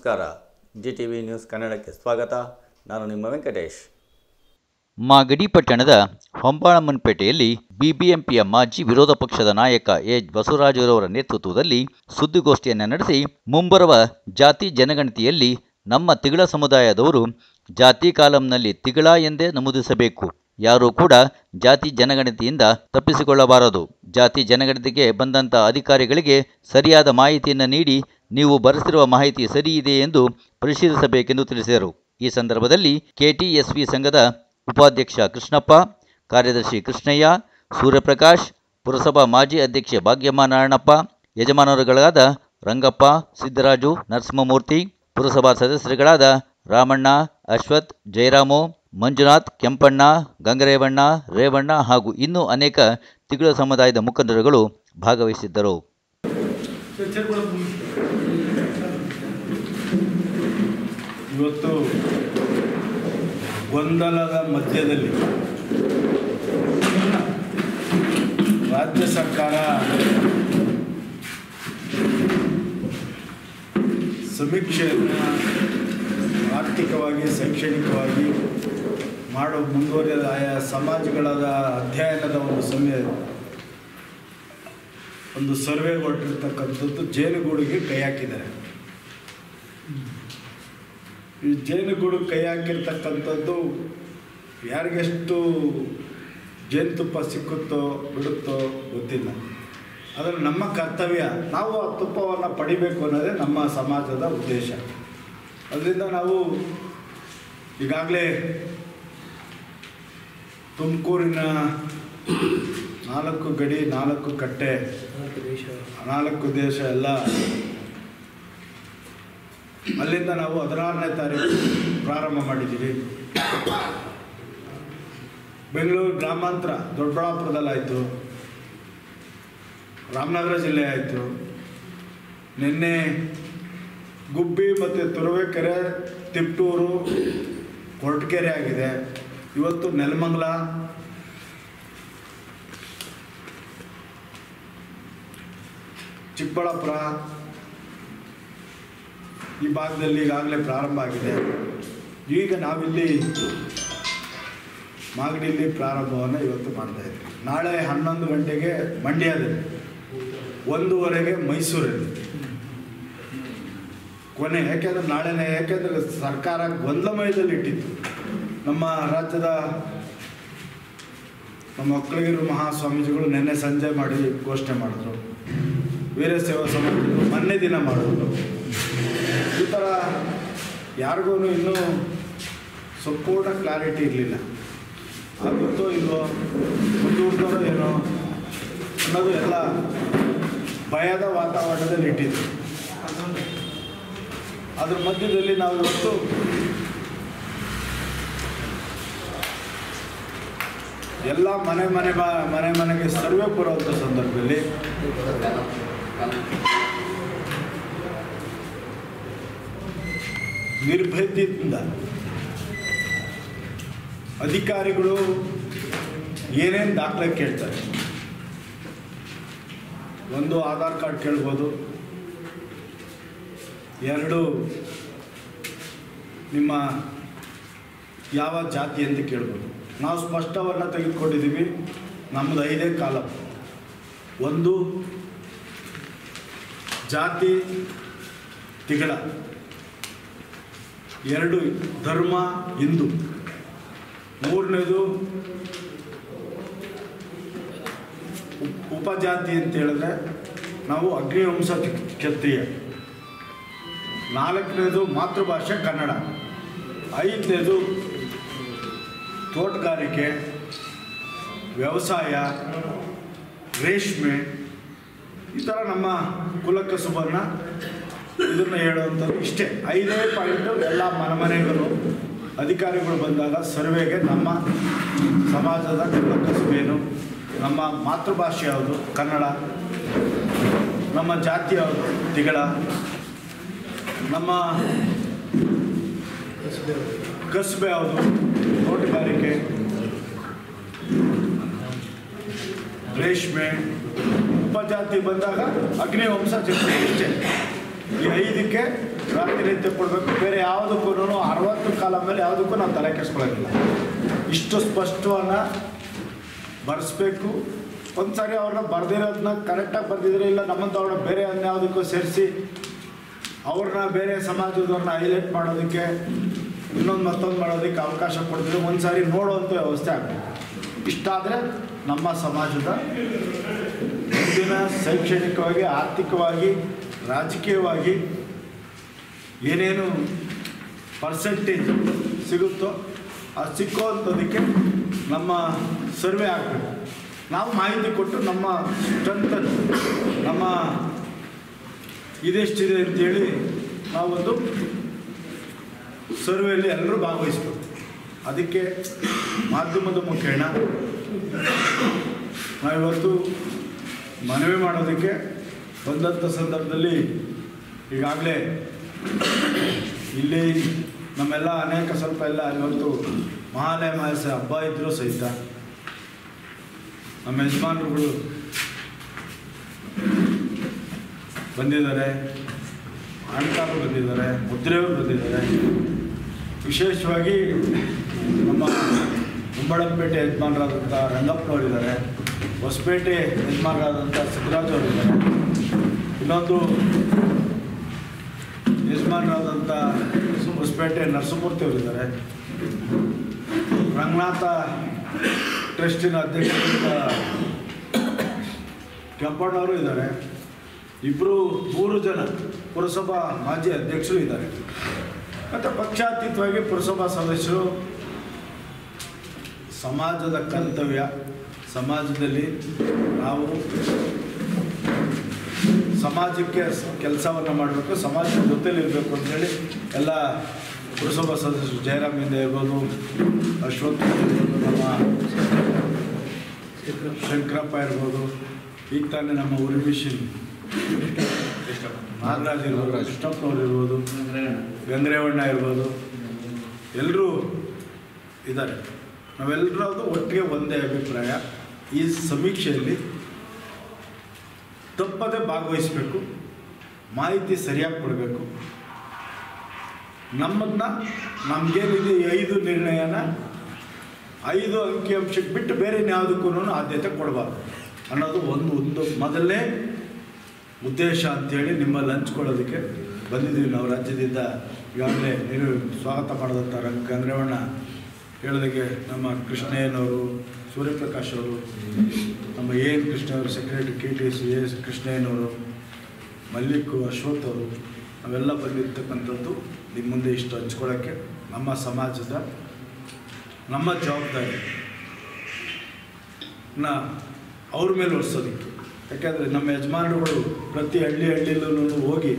ನಮಸ್ಕಾರ. GTV news ಕನ್ನಡಕ್ಕೆ ಸ್ವಾಗತ. ನಾನು ನಿಮ್ಮ ವೆಂಕಟೇಶ್. ಮಾಗಡಿ ಪಟ್ಟಣದ ಹೊಂಬಾಳಮ್ಮನಪೇಟೆಯಲ್ಲಿ ಬಿಬಿಎಂಪಿಯ ಮಾಜಿ ವಿರೋಧ ಪಕ್ಷದ ನಾಯಕ ಎಚ್ ಬಸವರಾಜರವರ ನೇತೃತ್ವದಲ್ಲಿ ಸುದ್ದಿಗೋಷ್ಠಿಯನ್ನು ನಡೆಸಿ ಮುಂಬರುವ ಜಾತಿ ಜನಗಣತಿಯಲ್ಲಿ ನಮ್ಮ ತಿಗಳ ಸಮುದಾಯದವರು ಜಾತಿ ಕಾಲಂನಲ್ಲಿ ತಿಗಳ ಎಂದೇ ನಮೂದಿಸಬೇಕು. ಯಾರೂ ಕೂಡ ಜಾತಿ ಜನಗಣತಿಯಿಂದ ತಪ್ಪಿಸಿಕೊಳ್ಳಬಾರದು. ಜಾತಿ ಜನಗಣತಿಗೆ ಬಂದಂಥ ಅಧಿಕಾರಿಗಳಿಗೆ ಸರಿಯಾದ ಮಾಹಿತಿಯನ್ನು ನೀಡಿ ನೀವು ಬರೆಸಿರುವ ಮಾಹಿತಿ ಸರಿಯಿದೆ ಎಂದು ಪರಿಶೀಲಿಸಬೇಕೆಂದು ತಿಳಿಸಿದರು. ಈ ಸಂದರ್ಭದಲ್ಲಿ ಕೆಟಿಎಸ್ವಿ ಸಂಘದ ಉಪಾಧ್ಯಕ್ಷ ಕೃಷ್ಣಪ್ಪ, ಕಾರ್ಯದರ್ಶಿ ಕೃಷ್ಣಯ್ಯ, ಸೂರ್ಯಪ್ರಕಾಶ್, ಪುರಸಭಾ ಮಾಜಿ ಅಧ್ಯಕ್ಷೆ ಭಾಗ್ಯಮ್ಮ ನಾರಾಯಣಪ್ಪ, ಯಜಮಾನರುಗಳಾದ ರಂಗಪ್ಪ, ಸಿದ್ದರಾಜು, ನರಸಿಂಹಮೂರ್ತಿ, ಪುರಸಭಾ ಸದಸ್ಯರುಗಳಾದ ರಾಮಣ್ಣ, ಅಶ್ವಥ್, ಜಯರಾಮು, ಮಂಜುನಾಥ್, ಕೆಂಪಣ್ಣ, ಗಂಗರೇವಣ್ಣ, ರೇವಣ್ಣ ಹಾಗೂ ಇನ್ನೂ ಅನೇಕ ತಿಗಳ ಸಮುದಾಯದ ಮುಖಂಡರುಗಳು ಭಾಗವಹಿಸಿದ್ದರು. ಇವತ್ತು ಗೊಂದಲದ ಮಧ್ಯದಲ್ಲಿ ರಾಜ್ಯ ಸರ್ಕಾರ ಸಮೀಕ್ಷೆಯನ್ನು ಆರ್ಥಿಕವಾಗಿ ಶೈಕ್ಷಣಿಕವಾಗಿ ಮಾಡೋ ಮುಂದುವರಿದ ಆಯಾ ಸಮಾಜಗಳಾದ ಅಧ್ಯಯನದ ಒಂದು ಸರ್ವೆ ಹೊರಟಿರ್ತಕ್ಕಂಥದ್ದು ಜೇನುಗೂಡಿಗೆ ಕೈ ಹಾಕಿದ್ದಾರೆ. ಈ ಜೇನುಗೂಡು ಕೈ ಹಾಕಿರ್ತಕ್ಕಂಥದ್ದು ಯಾರಿಗೆಷ್ಟು ಜೇನುತುಪ್ಪ ಸಿಕ್ಕುತ್ತೋ ಬಿಡುತ್ತೋ ಗೊತ್ತಿಲ್ಲ. ಆದರೆ ನಮ್ಮ ಕರ್ತವ್ಯ, ನಾವು ಆ ತುಪ್ಪವನ್ನು ಪಡಿಬೇಕು ಅನ್ನೋದೇ ನಮ್ಮ ಸಮಾಜದ ಉದ್ದೇಶ. ಅದರಿಂದ ನಾವು ಈಗಾಗಲೇ ತುಮಕೂರಿನ 4 ಗಡಿ 4 ಕಟ್ಟೆ 4 ದೇಶ ಎಲ್ಲ ಅಲ್ಲಿಂದ ನಾವು 16ನೇ ತಾರೀಕು ಪ್ರಾರಂಭ ಮಾಡಿದ್ದೀವಿ. ಬೆಂಗಳೂರು ಗ್ರಾಮಾಂತರ ದೊಡ್ಡಬಳ್ಳಾಪುರದಲ್ಲಾಯಿತು, ರಾಮನಗರ ಜಿಲ್ಲೆ ಆಯಿತು, ನಿನ್ನೆ ಗುಬ್ಬಿ ಮತ್ತು ತುರುವೇಕೆರೆ, ತಿಪ್ಟೂರು, ಕೊರಟಗೆರೆ ಆಗಿದೆ. ಇವತ್ತು ನೆಲಮಂಗಲ, ಚಿಕ್ಕಬಳ್ಳಾಪುರ ಈ ಭಾಗದಲ್ಲಿ ಈಗಾಗಲೇ ಪ್ರಾರಂಭ ಆಗಿದೆ. ಈಗ ನಾವಿಲ್ಲಿ ಮಾಗಡಿಯಲ್ಲಿ ಪ್ರಾರಂಭವನ್ನು ಇವತ್ತು ಮಾಡ್ತಾಯಿದ್ವಿ. ನಾಳೆ 11 ಗಂಟೆಗೆ ಮಂಡ್ಯದಲ್ಲಿ, 1:15ಗೆ ಮೈಸೂರಲ್ಲಿ ಕೊನೆ. ಯಾಕೆಂದರೆ ನಾಳೆನೇ, ಯಾಕೆಂದರೆ ಸರ್ಕಾರ ಗೊಂದಲಮಯದಲ್ಲಿ ಇಟ್ಟಿತ್ತು. ನಮ್ಮ ರಾಜ್ಯದ ನಮ್ಮ ಒಕ್ಕಲಿಗರು ಮಹಾಸ್ವಾಮೀಜಿಗಳು ನಿನ್ನೆ ಸಂಜೆ ಮಾಡಿ ಘೋಷಣೆ ಮಾಡಿದ್ರು. ವೀರಶೈವ ಸಮಾಜಗಳು ಮೊನ್ನೆ ದಿನ ಮಾಡಿದ್ರು. ಈ ಥರ ಯಾರಿಗೂ ಇನ್ನೂ ಸಂಪೂರ್ಣ ಕ್ಲಾರಿಟಿ ಇರಲಿಲ್ಲ. ಆಗುತ್ತೋ ಇಲ್ವೋ, ಮುಂದೂಡ್ತಾರೋ ಏನೋ ಅನ್ನೋದು ಎಲ್ಲ ಭಯದ ವಾತಾವರಣದಲ್ಲಿ ಇಟ್ಟಿದ್ರು. ಅದ್ರ ಮಧ್ಯದಲ್ಲಿ ನಾವು ಇವತ್ತು ಎಲ್ಲ ಮನೆಗೆ ಸರ್ವೆ ಬರುವಂಥ ಸಂದರ್ಭದಲ್ಲಿ ನಿರ್ಭಯದಿಂದ ಅಧಿಕಾರಿಗಳು ಏನೇನು ದಾಖಲೆ ಕೇಳ್ತಾರೆ. ಒಂದು ಆಧಾರ್ ಕಾರ್ಡ್ ಕೇಳ್ಬೋದು, 2 ನಿಮ್ಮ ಯಾವ ಜಾತಿ ಅಂತ ಕೇಳ್ಬೋದು. ನಾವು ಸ್ಪಷ್ಟವನ್ನು ತೆಗೆದುಕೊಂಡಿದ್ದೀವಿ. ನಮ್ಮದು 5 ಕಾಲಮ್. 1 ಜಾತಿ ತಿಗಳ, 2 ಧರ್ಮ ಹಿಂದೂ, 3ನೇದು ಉಪಜಾತಿ ಅಂತ ಹೇಳಿದ್ರೆ ನಾವು ಅಗ್ನಿವಂಶ ಕ್ಷತ್ರಿಯ, 4ನೇದು ಮಾತೃಭಾಷೆ ಕನ್ನಡ, 5ನೇದು ತೋಟಗಾರಿಕೆ, ವ್ಯವಸಾಯ, ರೇಷ್ಮೆ. ಈ ಥರ ನಮ್ಮ ಕುಲಕಸುಬನ್ನು ಇದನ್ನು ಹೇಳುವಂಥದ್ದು ಇಷ್ಟೇ. 5 ಪಾಯಿಂಟು ಎಲ್ಲ ಮನೆಗಳು ಅಧಿಕಾರಿಗಳು ಬಂದಾಗ ಸರ್ವೆಗೆ ನಮ್ಮ ಸಮಾಜದ ಕುಲಕಸುಬೇನು, ನಮ್ಮ ಮಾತೃಭಾಷೆ ಯಾವುದು ಕನ್ನಡ, ನಮ್ಮ ಜಾತಿ ಯಾವುದು ತಿಗಳ, ನಮ್ಮ ಕಸುಬೆ ಯಾವುದು ತೋಟಗಾರಿಕೆ, ರೇಷ್ಮೆ, ಉಪಜಾತಿ ಬಂದಾಗ ಅಗ್ನಿವಂಶ ಕ್ಷತ್ರಿಯ. ಇಷ್ಟೇ. ಈ 5ಕ್ಕೆ ಪ್ರಾತಿನಿಧ್ಯ ಕೊಡಬೇಕು. ಬೇರೆ ಯಾವುದಕ್ಕೂ 60 ಕಾಲ ಮೇಲೆ ಯಾವುದಕ್ಕೂ ನಾವು ತಲೆ ಕೆಡಿಸ್ಕೊಳ್ಳೋದಿಲ್ಲ. ಇಷ್ಟು ಸ್ಪಷ್ಟವನ್ನು ಬರೆಸ್ಬೇಕು. ಒಂದು ಸಾರಿ ಅವ್ರನ್ನ ಬರೆದಿರೋದನ್ನ ಕರೆಕ್ಟಾಗಿ ಬರೆದಿದ್ರೆ, ಇಲ್ಲ ನಮ್ಮಂತ ಅವ್ರನ್ನ ಬೇರೆ ಅನ್ಯಾವುದಕ್ಕೂ ಸೇರಿಸಿ ಅವ್ರನ್ನ ಬೇರೆ ಸಮಾಜದವ್ರನ್ನ ಹೈಲೈಟ್ ಮಾಡೋದಕ್ಕೆ ಇನ್ನೊಂದು ಮತ್ತೊಂದು ಮಾಡೋದಕ್ಕೆ ಅವಕಾಶ ಕೊಡ್ತಿದ್ರೆ ಒಂದು ಸಾರಿ ನೋಡುವಂಥ ವ್ಯವಸ್ಥೆ ಆಗಬೇಕು. ಇಷ್ಟಾದರೆ ನಮ್ಮ ಸಮಾಜದ ಮುಂದಿನ ಶೈಕ್ಷಣಿಕವಾಗಿ, ಆರ್ಥಿಕವಾಗಿ, ರಾಜಕೀಯವಾಗಿ ಏನೇನು ಪರ್ಸೆಂಟೇಜ್ ಸಿಗುತ್ತೋ ಅದು ಸಿಕ್ಕುವಂಥದಕ್ಕೆ ನಮ್ಮ ಸರ್ವೆ ಆಗಬೇಕು. ನಾವು ಮಾಹಿತಿ ಕೊಟ್ಟು ನಮ್ಮ ಸ್ಟ್ರೆಂತನ್ನು, ನಮ್ಮ ಇದೆಷ್ಟಿದೆ ಅಂತೇಳಿ ನಾವೊಂದು ಸರ್ವೆಯಲ್ಲಿ ಎಲ್ಲರೂ ಭಾಗವಹಿಸ್ಬೇಕು. ಅದಕ್ಕೆ ಮಾಧ್ಯಮದ ಮುಖೇನ ನಾವಿವತ್ತು ಮನವಿ ಮಾಡೋದಕ್ಕೆ ಬಂದಂಥ ಸಂದರ್ಭದಲ್ಲಿ ಈಗಾಗಲೇ ಇಲ್ಲಿ ನಮ್ಮೆಲ್ಲ ಅನೇಕ ಸ್ವಲ್ಪ ಎಲ್ಲ ಇವತ್ತು ಮಹಾಲಯ ಅಮಾವಾಸ್ಯೆ ಹಬ್ಬ ಇದ್ದರೂ ಸಹಿತ ನಮ್ಮ ಯಜಮಾನರುಗಳು ಬಂದಿದ್ದಾರೆ, ಅಣ್ಕಾರು ಬಂದಿದ್ದಾರೆ, ಮುದ್ರೆಯವರು ಬಂದಿದ್ದಾರೆ. ವಿಶೇಷವಾಗಿ ನಮ್ಮ ಕುಂಬಳಪೇಟೆ ಯಜಮಾನರಾದಂಥ ರಂಗಪ್ಪನವರಿದ್ದಾರೆ, ಹೊಸಪೇಟೆ ಯಜಮಾನರಾದಂಥ ಸಿದ್ದರಾಜ್ ಅವರಿದ್ದಾರೆ, ಇನ್ನೊಂದು ಯಜಮಾನರಾದಂಥ ಹೊಸಪೇಟೆ ನರಸಿಂಹಮೂರ್ತಿ ಅವರಿದ್ದಾರೆ, ರಂಗನಾಥ ಟ್ರಸ್ಟಿನ ಅಧ್ಯಕ್ಷರಾದ ಕೆಂಪಣ್ಣವರು ಇದ್ದಾರೆ, 3 ಜನ ಪುರಸಭಾ ಮಾಜಿ ಅಧ್ಯಕ್ಷರು ಇದ್ದಾರೆ. ಮತ್ತು ಪಕ್ಷಾತೀತವಾಗಿ ಪುರಸಭಾ ಸದಸ್ಯರು ಸಮಾಜದ ಕರ್ತವ್ಯ, ಸಮಾಜದಲ್ಲಿ ನಾವು ಸಮಾಜಕ್ಕೆ ಕೆಲಸವನ್ನು ಮಾಡಬೇಕು, ಸಮಾಜದ ಜೊತೆಲಿರಬೇಕು ಅಂತೇಳಿ ಎಲ್ಲ ಪುರಸಭಾ ಸದಸ್ಯರು ಜಯರಾಮಿಂದ ಇರ್ಬೋದು, ಅಶ್ವತ್ಥ ಇರ್ಬೋದು, ನಮ್ಮ ಶಂಕರಪ್ಪ ಇರ್ಬೋದು, ಈಗ ತಾನೇ ನಮ್ಮ ಉರಿಮಿಷನ್ ನಾಗರಾಜ್ ಇರ್ಬೋದು, ಕೃಷ್ಣಪ್ಪನವ್ರು ಇರ್ಬೋದು, ಗಂಗರೇವಣ್ಣ ಇರ್ಬೋದು, ಎಲ್ಲರೂ ಇದ್ದಾರೆ. ನಾವೆಲ್ಲರದು ಒಟ್ಟಿಗೆ ಒಂದೇ ಅಭಿಪ್ರಾಯ, ಈ ಸಮೀಕ್ಷೆಯಲ್ಲಿ ತಪ್ಪದೆ ಭಾಗವಹಿಸಬೇಕು, ಮಾಹಿತಿ ಸರಿಯಾಗಿ ಕೊಡಬೇಕು. ನಮಗೇನಿದೆ 5 ನಿರ್ಣಯನ 5 ಅಂಕಿಅಂಶಕ್ಕೆ ಬಿಟ್ಟು ಬೇರೆ ಯಾವುದಕ್ಕೂ ಆದ್ಯತೆ ಕೊಡಬಾರ್ದು ಅನ್ನೋದು ಒಂದು ಮೊದಲನೇ ಉದ್ದೇಶ ಅಂಥೇಳಿ ನಿಮ್ಮಲ್ಲಿ ಹಂಚ್ಕೊಳ್ಳೋದಕ್ಕೆ ಬಂದಿದ್ದೀವಿ ನಾವು. ರಾಜ್ಯದಿಂದ ಈಗಾಗಲೇ ನೀವು ಸ್ವಾಗತ ಮಾಡಿದಂಥ ಗಂಗರೇವಣ್ಣ ಹೇಳೋದಕ್ಕೆ ನಮ್ಮ ಕೃಷ್ಣಯ್ಯನವರು, ಸೂರ್ಯಪ್ರಕಾಶ್ ಅವರು, ನಮ್ಮ ಎನ್ ಕೃಷ್ಣವರು, ಸೆಕ್ರೆಟರಿ KTS ಎಸ್ ಕೃಷ್ಣಯ್ಯನವರು, ಮಲ್ಲಿಕ್, ಅಶ್ವಥ್ ಅವರು, ನಾವೆಲ್ಲ ಬಂದಿರ್ತಕ್ಕಂಥದ್ದು ನಿಮ್ಮ ಮುಂದೆ ಇಷ್ಟು ಹಂಚ್ಕೊಳ್ಳೋಕ್ಕೆ. ನಮ್ಮ ಸಮಾಜದ ನಮ್ಮ ಜವಾಬ್ದಾರಿ ಅವ್ರ ಮೇಲೆ ಹೊರಿಸೋದಿತ್ತು. ಯಾಕೆಂದರೆ ನಮ್ಮ ಯಜಮಾನರುಗಳು ಪ್ರತಿ ಹಳ್ಳಿಯಲ್ಲೂ ಹೋಗಿ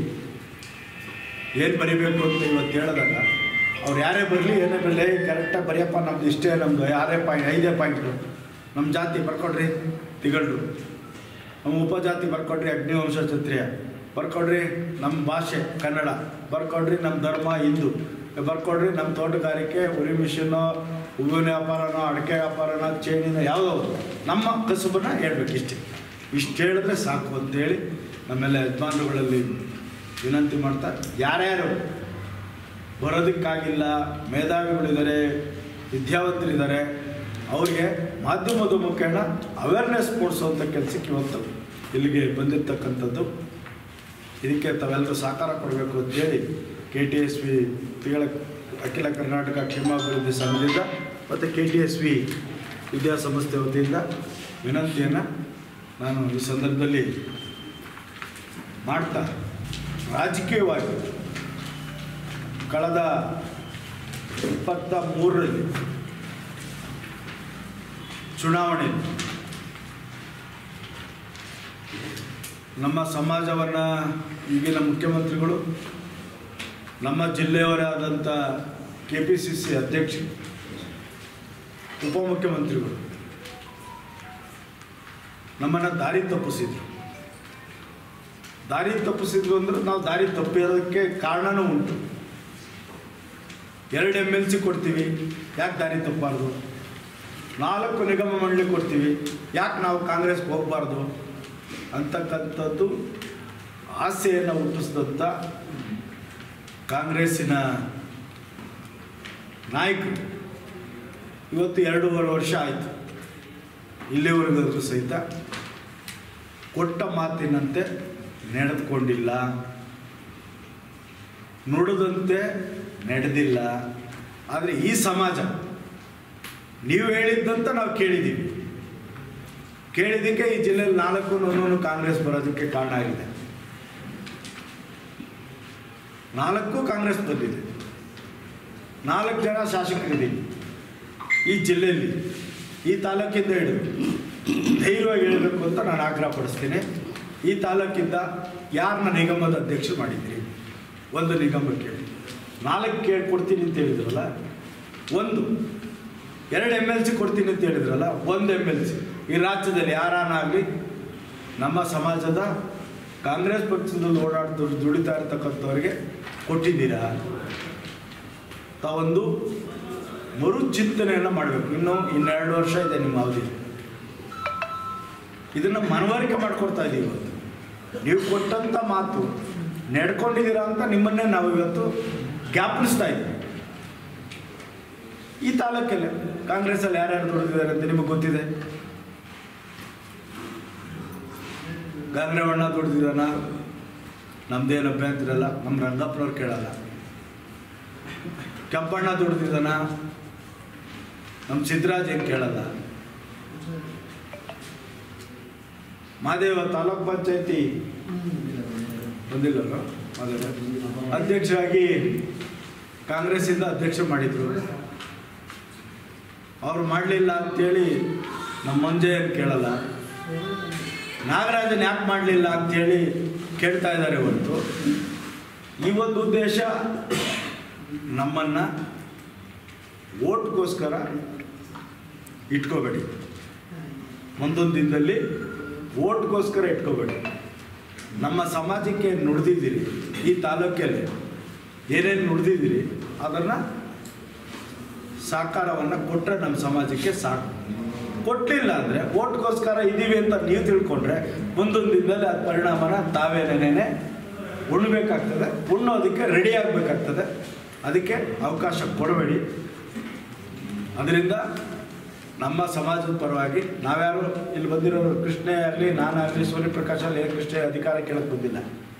ಏನು ಬರಿಬೇಕು ಅಂತ ಇವತ್ತು ಹೇಳಿದಾಗ ಅವ್ರು ಯಾರೇ ಬರಲಿ ಏನೇ ಬರಲಿ ಕರೆಕ್ಟಾಗಿ ಬರೆಯಪ್ಪ, ನಮ್ದು ಇಷ್ಟೇ, ನಮ್ಮದು 5 ಪಾಯಿಂಟ್ಗಳು, ನಮ್ಮ ಜಾತಿ ಬರ್ಕೊಡ್ರಿ ತಿಗಳ್ರು, ನಮ್ಮ ಉಪಜಾತಿ ಬರ್ಕೊಡ್ರಿ ಅಗ್ನಿವಂಶ ಕ್ಷತ್ರಿಯ, ಬರ್ಕೊಡ್ರಿ ನಮ್ಮ ಭಾಷೆ ಕನ್ನಡ, ಬರ್ಕೊಡ್ರಿ ನಮ್ಮ ಧರ್ಮ ಹಿಂದೂ, ಬರ್ಕೊಡ್ರಿ ನಮ್ಮ ತೋಟಗಾರಿಕೆ, ಉರಿ ಮಿಷನ್ನು, ಹೂವಿನ ವ್ಯಾಪಾರನೋ, ಅಡಿಕೆ ವ್ಯಾಪಾರನೋ, ಚೇಣಿನ ಯಾವುದೋ ನಮ್ಮ ಕಸುಬನ್ನು ಹೇಳ್ಬೇಕು. ಇಷ್ಟು ಹೇಳಿದ್ರೆ ಸಾಕು ಅಂತೇಳಿ ನಮ್ಮೆಲ್ಲ ಯಜಮಾನರುಗಳಲ್ಲಿ ವಿನಂತಿ ಮಾಡ್ತಾ, ಯಾರ್ಯಾರು ಬರೋದಕ್ಕಾಗಿಲ್ಲ, ಮೇಧಾವಿಗಳಿದ್ದಾರೆ, ವಿದ್ಯಾವಂತರಿದ್ದಾರೆ, ಅವರಿಗೆ ಮಾಧ್ಯಮದ ಮುಖೇನ ಅವೇರ್ನೆಸ್ ಮೂಡಿಸುವಂಥ ಕೆಲಸಕ್ಕೆ ಇವತ್ತು ಇಲ್ಲಿಗೆ ಬಂದಿರತಕ್ಕಂಥದ್ದು. ಇದಕ್ಕೆ ತಾವೆಲ್ಲರೂ ಸಹಕಾರ ಕೊಡಬೇಕು ಅಂತೇಳಿ KTSV ಅಖಿಲ ಕರ್ನಾಟಕ ಕ್ಷೇಮಾಭಿವೃದ್ಧಿ ಸಂಘದಿಂದ ಮತ್ತು KTSV ವಿದ್ಯಾಸಂಸ್ಥೆ ವತಿಯಿಂದ ವಿನಂತಿಯನ್ನು ನಾನು ಈ ಸಂದರ್ಭದಲ್ಲಿ ಮಾಡ್ತಾ, ರಾಜಕೀಯವಾಗಿ ಕಳೆದ 23ರಲ್ಲಿ ಚುನಾವಣೆ ನಮ್ಮ ಸಮಾಜವನ್ನು ಈಗಿನ ಮುಖ್ಯಮಂತ್ರಿಗಳು, ನಮ್ಮ ಜಿಲ್ಲೆಯವರೇ ಆದಂಥ KPCC ಅಧ್ಯಕ್ಷರು, ಉಪಮುಖ್ಯಮಂತ್ರಿಗಳು ನಮ್ಮನ್ನು ದಾರಿ ತಪ್ಪಿಸಿದ್ರು ಅಂದರೆ ನಾವು ದಾರಿ ತಪ್ಪಿರೋದಕ್ಕೆ ಕಾರಣನೂ ಉಂಟು. 2 MLC ಕೊಡ್ತೀವಿ, ಯಾಕೆ ದಾರಿ ತಪ್ಪಬಾರ್ದು? 4 ನಿಗಮ ಮಂಡಳಿ ಕೊಡ್ತೀವಿ, ಯಾಕೆ ನಾವು ಕಾಂಗ್ರೆಸ್ಗೆ ಹೋಗಬಾರ್ದು ಅಂತಕ್ಕಂಥದ್ದು ಆಸೆಯನ್ನು ಹುಟ್ಟಿಸಿದಂಥ ಕಾಂಗ್ರೆಸ್ಸಿನ ನಾಯಕರು ಇವತ್ತು 2.5 ವರ್ಷ ಆಯಿತು. ಇಲ್ಲಿವರೆಗೂ ಸಹಿತ ಕೊಟ್ಟ ಮಾತಿನಂತೆ ನಡೆದುಕೊಂಡಿಲ್ಲ, ನುಡಿದಂತೆ ನಡೆದಿಲ್ಲ. ಆದರೆ ಈ ಸಮಾಜ ನೀವು ಹೇಳಿದ್ದಂತ ನಾವು ಕೇಳಿದ್ದಕ್ಕೆ ಈ ಜಿಲ್ಲೆಯಲ್ಲಿ 4 ಕಾಂಗ್ರೆಸ್ ಬರೋದಕ್ಕೆ ಕಾರಣ ಆಗಿದೆ. 4 ಕಾಂಗ್ರೆಸ್ ಬಂದಿದೆ, 4 ಜನ ಶಾಸಕರಿದ್ದೀವಿ ಈ ಜಿಲ್ಲೆಯಲ್ಲಿ. ಈ ತಾಲೂಕಿಂದ ಹಿಡಿದು ಧೈರ್ಯವಾಗಿ ಹೇಳಬೇಕು ಅಂತ ನಾನು ಆಗ್ರಹ ಪಡಿಸ್ತೀನಿ. ಈ ತಾಲೂಕಿಂದ ಯಾರನ್ನ ನಿಗಮದ ಅಧ್ಯಕ್ಷ ಮಾಡಿದ್ದೀರಿ? ಒಂದು ನಿಗಮಕ್ಕೆ 4 ಕೇಳ್ಕೊಡ್ತೀನಿ ಅಂತ ಹೇಳಿದ್ರಲ್ಲ, 2 MLC ಕೊಡ್ತೀನಿ ಅಂತ ಹೇಳಿದ್ರಲ್ಲ, 1 MLC ಈ ರಾಜ್ಯದಲ್ಲಿ ಯಾರಾಗಲಿ ನಮ್ಮ ಸಮಾಜದ ಕಾಂಗ್ರೆಸ್ ಪಕ್ಷದಲ್ಲಿ ದುಡಿತಾ ಇರ್ತಕ್ಕಂಥವ್ರಿಗೆ ಕೊಟ್ಟಿದ್ದೀರಾ? ತಾವೊಂದು ಮರುಚಿಂತನೆಯನ್ನು ಮಾಡಬೇಕು. ಇನ್ನೂ 2 ವರ್ಷ ಇದೆ ನಿಮ್ಮ ಅವಧಿ. ಇದನ್ನು ಮನವರಿಕೆ ಮಾಡ್ಕೊಡ್ತಾ ಇದ್ದೀವಿ. ಇವತ್ತು ನೀವು ಕೊಟ್ಟಂಥ ಮಾತು ನಡ್ಕೊಂಡಿದ್ದೀರಾ ಅಂತ ನಿಮ್ಮನ್ನೇ ನಾವು ಇವತ್ತು ಜ್ಞಾಪನಿಸ್ತಾ ಇದ್ದೀವಿ. ಈ ತಾಲೂಕಲ್ಲಿ ಕಾಂಗ್ರೆಸ್ಸಲ್ಲಿ ಯಾರ್ಯಾರು ದುಡಿದಿದ್ದಾರೆ ಅಂತ ನಿಮಗೆ ಗೊತ್ತಿದೆ. ಗಂಗರವಣ್ಣ ದುಡಿದಿದ್ದಾನ, ನಮ್ದೇನು ಅಭ್ಯಂತರ ಇಲ್ಲ, ನಮ್ಮ ರಂಗಪ್ಪನವ್ರು ಕೇಳಲ್ಲ. ಕೆಂಪಣ್ಣ ದುಡಿದಿದ್ದಾನ, ನಮ್ಮ ಸಿದ್ದರಾಜ್ ಏನು ಕೇಳಲ್ಲ. ಮಹಾದೇವ ತಾಲೂಕ್ ಪಂಚಾಯತಿ ಬಂದಿಲ್ಲಲ್ಲ, ಮಹಾದೇವ ಅಧ್ಯಕ್ಷರಾಗಿ ಕಾಂಗ್ರೆಸ್ಸಿಂದ ಅಧ್ಯಕ್ಷ ಮಾಡಿದ್ರು. ಅವ್ರು ಮಾಡಲಿಲ್ಲ ಅಂಥೇಳಿ ನಮ್ಮ ಮಂಜಯ್ಯನ್ ಕೇಳಲ್ಲ. ನಾಗರಾಜನ್ ಯಾಕೆ ಮಾಡಲಿಲ್ಲ ಅಂಥೇಳಿ ಕೇಳ್ತಾ ಇದ್ದಾರೆ. ಹೊರತು ಈ ಒಂದು ಉದ್ದೇಶ ನಮ್ಮನ್ನು ಓಟ್ಗೋಸ್ಕರ ಇಟ್ಕೋಬೇಡಿ. ಮುಂದೊಂದು ದಿನದಲ್ಲಿ ಓಟ್ಗೋಸ್ಕರ ಇಟ್ಕೋಬೇಡಿ. ನಮ್ಮ ಸಮಾಜಕ್ಕೆ ನುಡಿದಿದ್ದೀರಿ, ಈ ತಾಲೂಕಲ್ಲಿ ಏನೇನು ನುಡಿದಿದ್ದೀರಿ ಅದನ್ನು ಸಾಕಾರವನ್ನು ಕೊಟ್ಟರೆ ನಮ್ಮ ಸಮಾಜಕ್ಕೆ ಸಾಕು. ಕೊಟ್ಟಲಿಲ್ಲ ಅಂದರೆ ಓಟ್ಗೋಸ್ಕರ ಇದ್ದೀವಿ ಅಂತ ನೀವು ತಿಳ್ಕೊಂಡ್ರೆ ಮುಂದೊಂದು ದಿನದಲ್ಲಿ ಅದು ಪರಿಣಾಮನ ತಾವೇನೇನೇ ಉಣ್ಬೇಕಾಗ್ತದೆ, ಉಣ್ಣೋದಕ್ಕೆ ರೆಡಿ ಆಗಬೇಕಾಗ್ತದೆ. ಅದಕ್ಕೆ ಅವಕಾಶ ಕೊಡಬೇಡಿ. ಅದರಿಂದ ನಮ್ಮ ಸಮಾಜದ ಪರವಾಗಿ ನಾವ್ಯಾರು ಇಲ್ಲಿ ಬಂದಿರೋರು ಕೃಷ್ಣ ಆಗಲಿ, ನಾನಾಗಲಿ, ಸೂರ್ಯಪ್ರಕಾಶ್ ಆಗಲಿ, ಕೃಷ್ಣ ಅಧಿಕಾರ ಕೇಳಕ್ಕೆ ಬಂದಿಲ್ಲ.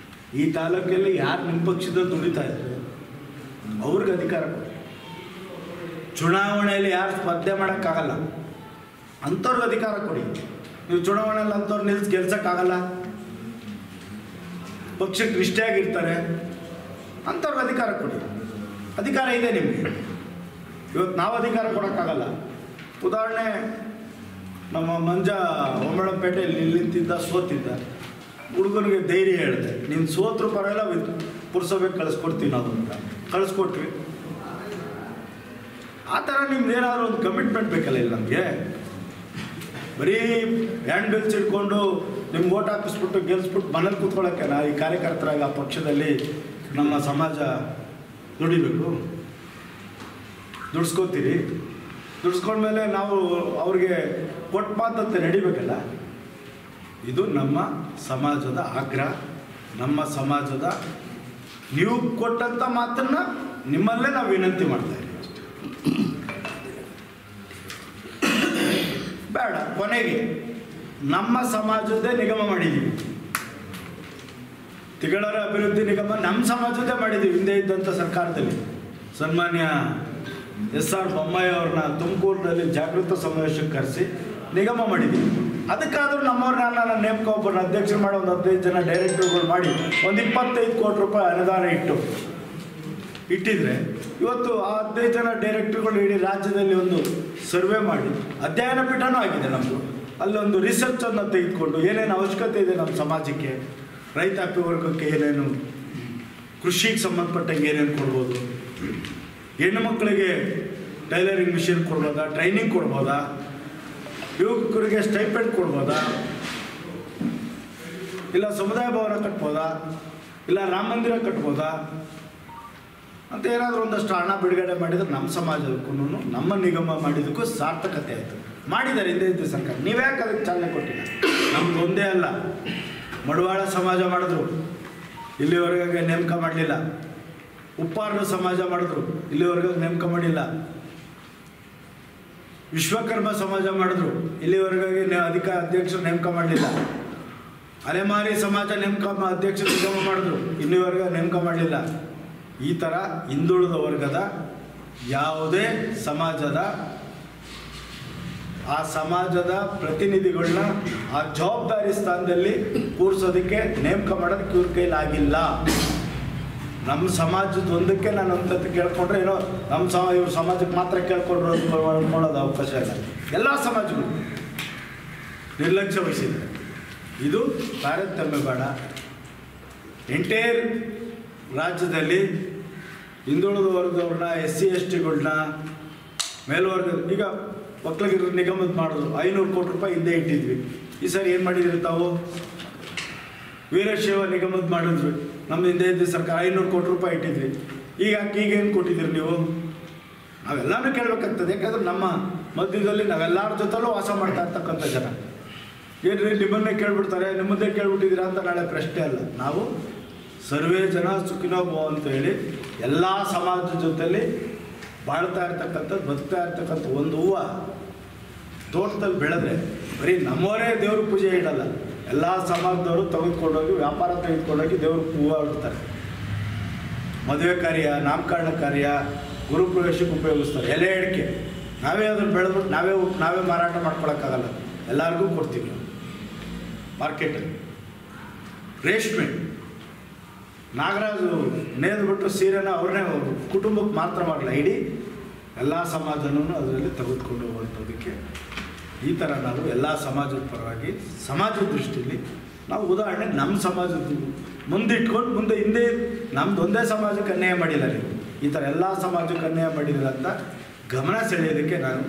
ಈ ತಾಲೂಕಲ್ಲಿ ಯಾರು ನಿಮ್ಮ ಪಕ್ಷದಲ್ಲಿ ದುಡಿತಾ ಇದ್ದಾರೆ ಅವ್ರಿಗೆ ಅಧಿಕಾರ ಕೊಡಿ. ಚುನಾವಣೆಯಲ್ಲಿ ಯಾರು ಸ್ಪರ್ಧೆ ಮಾಡೋಕ್ಕಾಗಲ್ಲ ಅಂಥವ್ರಿಗೆ ಅಧಿಕಾರ ಕೊಡಿ. ನೀವು ಚುನಾವಣೆಯಲ್ಲಿ ಅಂಥವ್ರು ನಿಲ್ಸಿ ಗೆಲ್ಸೋಕ್ಕಾಗಲ್ಲ, ಪಕ್ಷಕ್ಕೆ ನಿಷ್ಠೆಯಾಗಿರ್ತಾರೆ, ಅಂಥವ್ರಿಗೆ ಅಧಿಕಾರ ಕೊಡಿ. ಅಧಿಕಾರ ಇದೆ ನಿಮಗೆ. ಇವತ್ತು ನಾವು ಅಧಿಕಾರ ಕೊಡೋಕ್ಕಾಗಲ್ಲ. ಉದಾಹರಣೆ, ನಮ್ಮ ಮಂಜ ಹೊಂಬಳಪೇಟೆಯಲ್ಲಿ ನಿಂತಿದ್ದ, ಸೋತಿದ್ದ. ಹುಡುಗನಿಗೆ ಧೈರ್ಯ ಹೇಳಿದೆ, ನೀನು ಸೋತ್ರು ಪರವಾಗಿಲ್ಲ, ಪುರಸಭೆಗೆ ಕಳಿಸ್ಕೊಡ್ತೀವಿ ನಾವು ಅಂತ. ಕಳಿಸ್ಕೊಟ್ವಿ. ಆ ಥರ ನಿಮ್ದೇನಾದರೂ ಒಂದು ಕಮಿಟ್ಮೆಂಟ್ ಬೇಕಲ್ಲ ಇಲ್ಲಿ ನಮಗೆ. ಬರೀ ಹ್ಯಾಂಡ್ ಬೆಲ್ಸ್ ಇಟ್ಕೊಂಡು ನಿಮ್ಗೆ ಓಟ್ ಹಾಕಿಸ್ಬಿಟ್ಟು ಗೆಲ್ಸ್ಬಿಟ್ಟು ಮನೇಲಿ ಕೂತ್ಕೊಳ್ಳೋಕ್ಕೆ ಈ ಕಾರ್ಯಕರ್ತರಾಗ ಆ ಪಕ್ಷದಲ್ಲಿ ನಮ್ಮ ಸಮಾಜ ದುಡಿಬೇಕು. ದುಡಿಸ್ಕೋತೀರಿ. ದುಡಿಸ್ಕೊಂಡ್ಮೇಲೆ ನಾವು ಅವ್ರಿಗೆ ಕೊಟ್ಟ ಮಾತಂತೆ ನಡಿಬೇಕಲ್ಲ. ಇದು ನಮ್ಮ ಸಮಾಜದ ಆಗ್ರಹ. ನಮ್ಮ ಸಮಾಜದ ನೀವು ಕೊಟ್ಟಂಥ ಮಾತನ್ನು ನಿಮ್ಮಲ್ಲೇ ನಾವು ವಿನಂತಿ ಮಾಡ್ತಾ ಇದ್ದೀವಿ ಅಷ್ಟೇ. ಬೇಡ, ಕೊನೆಗೆ ನಮ್ಮ ಸಮಾಜದ್ದೇ ನಿಗಮ ಮಾಡಿದ್ದೀವಿ. ತಿಗಳರ ಅಭಿವೃದ್ಧಿ ನಿಗಮ ನಮ್ಮ ಸಮಾಜದ್ದೇ ಮಾಡಿದ್ದೀವಿ. ಹಿಂದೆ ಇದ್ದಂಥ ಸರ್ಕಾರದಲ್ಲಿ ಸನ್ಮಾನ್ಯ SR ಬೊಮ್ಮಾಯಿ ಅವ್ರನ್ನ ತುಮಕೂರಿನಲ್ಲಿ ಜಾಗೃತ ಸಮಾವೇಶಕ್ಕೆ ಕರೆಸಿ ನಿಗಮ ಮಾಡಿದ್ದೀವಿ. ಅದಕ್ಕಾದ್ರೂ ನಮ್ಮವ್ರನ್ನ ನಾನು ನೇಮಕ ಒಬ್ಬರನ್ನ ಅಧ್ಯಕ್ಷರು ಮಾಡಿ ಒಂದು 15 ಜನ ಡೈರೆಕ್ಟರ್ಗಳು ಮಾಡಿ ಒಂದು 25 ಕೋಟಿ ರೂಪಾಯಿ ಅನುದಾನ ಇಟ್ಟಿದ್ರೆ ಇವತ್ತು ಆ 15 ಜನ ಡೈರೆಕ್ಟರ್ಗಳು ಇಡೀ ರಾಜ್ಯದಲ್ಲಿ ಒಂದು ಸರ್ವೆ ಮಾಡಿ ಅಧ್ಯಯನ ಪೀಠನೂ ಆಗಿದೆ ನಮ್ಮದು. ಅಲ್ಲೊಂದು ರಿಸರ್ಚನ್ನು ತೆಗೆದುಕೊಂಡು ಏನೇನು ಅವಶ್ಯಕತೆ ಇದೆ ನಮ್ಮ ಸಮಾಜಕ್ಕೆ, ರೈತಾಪಿ ವರ್ಗಕ್ಕೆ ಏನೇನು, ಕೃಷಿಗೆ ಸಂಬಂಧಪಟ್ಟಂಗೆ ಏನೇನು ಕೊಡ್ಬೋದು, ಹೆಣ್ಣು ಮಕ್ಕಳಿಗೆ ಟೈಲರಿಂಗ್ ಮಿಷಿನ್ ಕೊಡ್ಬೋದಾ, ಟ್ರೈನಿಂಗ್ ಕೊಡ್ಬೋದಾ, ಯುವಕರಿಗೆ ಸ್ಟೈಪೆಂಡ್ ಕೊಡ್ಬೋದಾ, ಇಲ್ಲ ಸಮುದಾಯ ಭವನ ಕಟ್ಬೋದಾ, ಇಲ್ಲ ರಾಮ ಮಂದಿರ ಕಟ್ಬೋದಾ ಅಂತ ಏನಾದರೂ ಒಂದಷ್ಟು ಹಣ ಬಿಡುಗಡೆ ಮಾಡಿದರೆ ನಮ್ಮ ಸಮಾಜಕ್ಕೂ ನಮ್ಮ ನಿಗಮ ಮಾಡಿದ್ದಕ್ಕೂ ಸಾರ್ಥಕತೆ ಆಯಿತು. ಮಾಡಿದ್ದಾರೆ ಹಿಂದೆ ಇದ್ದ ಸರ್ಕಾರ. ನೀವ್ಯಾಕೆ ಅದಕ್ಕೆ ಚಾಲನೆ ಕೊಟ್ಟಿಲ್ಲ? ನಮ್ದು ಒಂದೇ ಅಲ್ಲ, ಮಡವಾಳ ಸಮಾಜ ಮಾಡಿದ್ರು, ಇಲ್ಲಿವರೆಗೆ ನೇಮಕ ಮಾಡಲಿಲ್ಲ. ಉಪ್ಪಾರನ ಸಮಾಜ ಮಾಡಿದ್ರು, ಇಲ್ಲಿವರೆಗೂ ನೇಮಕ ಮಾಡಿಲ್ಲ. ವಿಶ್ವಕರ್ಮ ಸಮಾಜ ಮಾಡಿದ್ರು, ಇಲ್ಲಿವರೆಗಾಗಿ ಅಧ್ಯಕ್ಷರು ನೇಮಕ ಮಾಡಲಿಲ್ಲ. ಅಲೆಮಾರಿ ಸಮಾಜ ಅಧ್ಯಕ್ಷರು ನಿಗಮ ಮಾಡಿದ್ರು, ಇಲ್ಲಿವರೆಗೂ ನೇಮಕ ಮಾಡಲಿಲ್ಲ. ಈ ಥರ ಹಿಂದುಳಿದ ವರ್ಗದ ಯಾವುದೇ ಸಮಾಜದ ಆ ಸಮಾಜದ ಪ್ರತಿನಿಧಿಗಳನ್ನ ಆ ಜವಾಬ್ದಾರಿ ಸ್ಥಾನದಲ್ಲಿ ಕೂರಿಸೋದಕ್ಕೆ ನೇಮಕ ಮಾಡೋದಕ್ಕೆ ಇವ್ರ ಕೈಲಾಗಿಲ್ಲ. ನಮ್ಮ ಸಮಾಜದ ಒಂದಕ್ಕೆ ನಾನು ಒಂದಕ್ಕೆ ಕೇಳ್ಕೊಂಡ್ರೆ ಏನೋ ನಮ್ಮ ಇವ್ರ ಸಮಾಜಕ್ಕೆ ಮಾತ್ರ ಕೇಳ್ಕೊಂಡ್ರು ಅಂದ್ಕೊಳ್ಳೋದು ಅವಕಾಶ ಇಲ್ಲ. ಎಲ್ಲ ಸಮಾಜಗಳು ನಿರ್ಲಕ್ಷ್ಯ ವಹಿಸಿದ್ದಾರೆ. ಇದು ತಾರತಮ್ಯ ಬೇಡ. ಎಂಟೈರ್ ರಾಜ್ಯದಲ್ಲಿ ಹಿಂದುಳಿದ ವರ್ಗದವ್ರನ್ನ, SC STಗಳನ್ನ, ಮೇಲ್ವರ್ಗ, ಈಗ ಒಕ್ಕಲಿಗರ ನಿಗಮದ ಮಾಡಿದ್ರು 500 ಕೋಟಿ ರೂಪಾಯಿ ಹಿಂದೆ ಇಟ್ಟಿದ್ವಿ. ಈ ಸಾರಿ ಏನು ಮಾಡಿದ್ರಿ ತಾವು? ವೀರಶೈವ ನಿಗಮದ ಮಾಡಿದ್ವಿ, ನಮ್ದು ಹಿಂದೆ ಇದ್ದ ಸರ್ಕಾರ 500 ಕೋಟಿ ರೂಪಾಯಿ ಇಟ್ಟಿದ್ವಿ. ಈಗೇನು ಕೊಟ್ಟಿದ್ದೀರಿ ನೀವು? ನಾವೆಲ್ಲನೂ ಕೇಳಬೇಕಾಗ್ತದೆ. ಯಾಕಂದ್ರೆ ನಮ್ಮ ಮಧ್ಯದಲ್ಲಿ ನಾವೆಲ್ಲರ ಜೊತೆಲೂ ವಾಸ ಮಾಡ್ತಾ ಇರ್ತಕ್ಕಂಥ ಜನ. ಏನ್ರಿ ನಿಮ್ಮನ್ನೇ ಕೇಳ್ಬಿಡ್ತಾರೆ, ನಿಮ್ಮದೇ ಕೇಳ್ಬಿಟ್ಟಿದ್ದೀರಾ ಅಂತ ನಾಳೆ ಪ್ರಶ್ನೆ ಅಲ್ಲ. ನಾವು ಸರ್ವೇ ಜನ ಸುಖಿನೋ ಭವ ಅಂತ ಹೇಳಿ ಎಲ್ಲ ಸಮಾಜದ ಜೊತೆಲಿ ಬಾಳ್ತಾ ಇರ್ತಕ್ಕಂಥದ್ದು, ಬದುಕ್ತಾ ಇರ್ತಕ್ಕಂಥ ಒಂದು ಹೂವು ತೋಟದಲ್ಲಿ ಬೆಳೆದ್ರೆ ಬರೀ ನಮ್ಮವರೇ ದೇವ್ರ ಪೂಜೆ ಇಡಲ್ಲ, ಎಲ್ಲ ಸಮಾಜದವರು ತೆಗೆದುಕೊಂಡೋಗಿ, ವ್ಯಾಪಾರ ತೆಗೆದುಕೊಂಡೋಗಿ ದೇವ್ರ ಹೂವು ಇಡ್ತಾರೆ. ಮದುವೆ ಕಾರ್ಯ, ನಾಮಕರಣ ಕಾರ್ಯ, ಗುರುಪ್ರವೇಶಕ್ಕೆ ಉಪಯೋಗಿಸ್ತಾರೆ. ಎಲೆ ಅಡಿಕೆ ನಾವೇ ಅದನ್ನು ಬೆಳೆದ್ಬಿಟ್ಟು ನಾವೇ ಮಾರಾಟ ಮಾಡ್ಕೊಳಕ್ಕಾಗಲ್ಲ, ಎಲ್ಲರಿಗೂ ಕೊಡ್ತೀವಿ ನಾವು ಮಾರ್ಕೆಟಲ್ಲಿ. ರೇಷ್ಮೆ, ನಾಗರಾಜು ನೇದ್ಬಿಟ್ಟು ಸೀರೆನ ಅವ್ರನ್ನೇ ಕುಟುಂಬಕ್ಕೆ ಮಾತ್ರ ಮಾಡಲ್ಲ, ಇಡೀ ಎಲ್ಲ ಸಮಾಜನೂ ಅದರಲ್ಲಿ ತೆಗೆದುಕೊಂಡು ಹೋಗುವಂಥದ್ದಕ್ಕೆ ಈ ಥರ ನಾವು ಎಲ್ಲ ಸಮಾಜದ ಪರವಾಗಿ, ಸಮಾಜದ ದೃಷ್ಟಿಯಲ್ಲಿ ನಾವು ಉದಾಹರಣೆ ನಮ್ಮ ಸಮಾಜದ ಮುಂದಿಟ್ಕೊಂಡು ಹಿಂದೆ ನಮ್ದು ಒಂದೇ ಸಮಾಜಕ್ಕೆ ಅನ್ಯಾಯ ಮಾಡಿಲ್ಲ ನೀವು, ಈ ಥರ ಎಲ್ಲ ಸಮಾಜಕ್ಕೆ ಅನ್ಯಾಯ ಮಾಡಿಲ್ಲ ಅಂತ ಗಮನ ಸೆಳೆಯೋದಕ್ಕೆ ನಾನು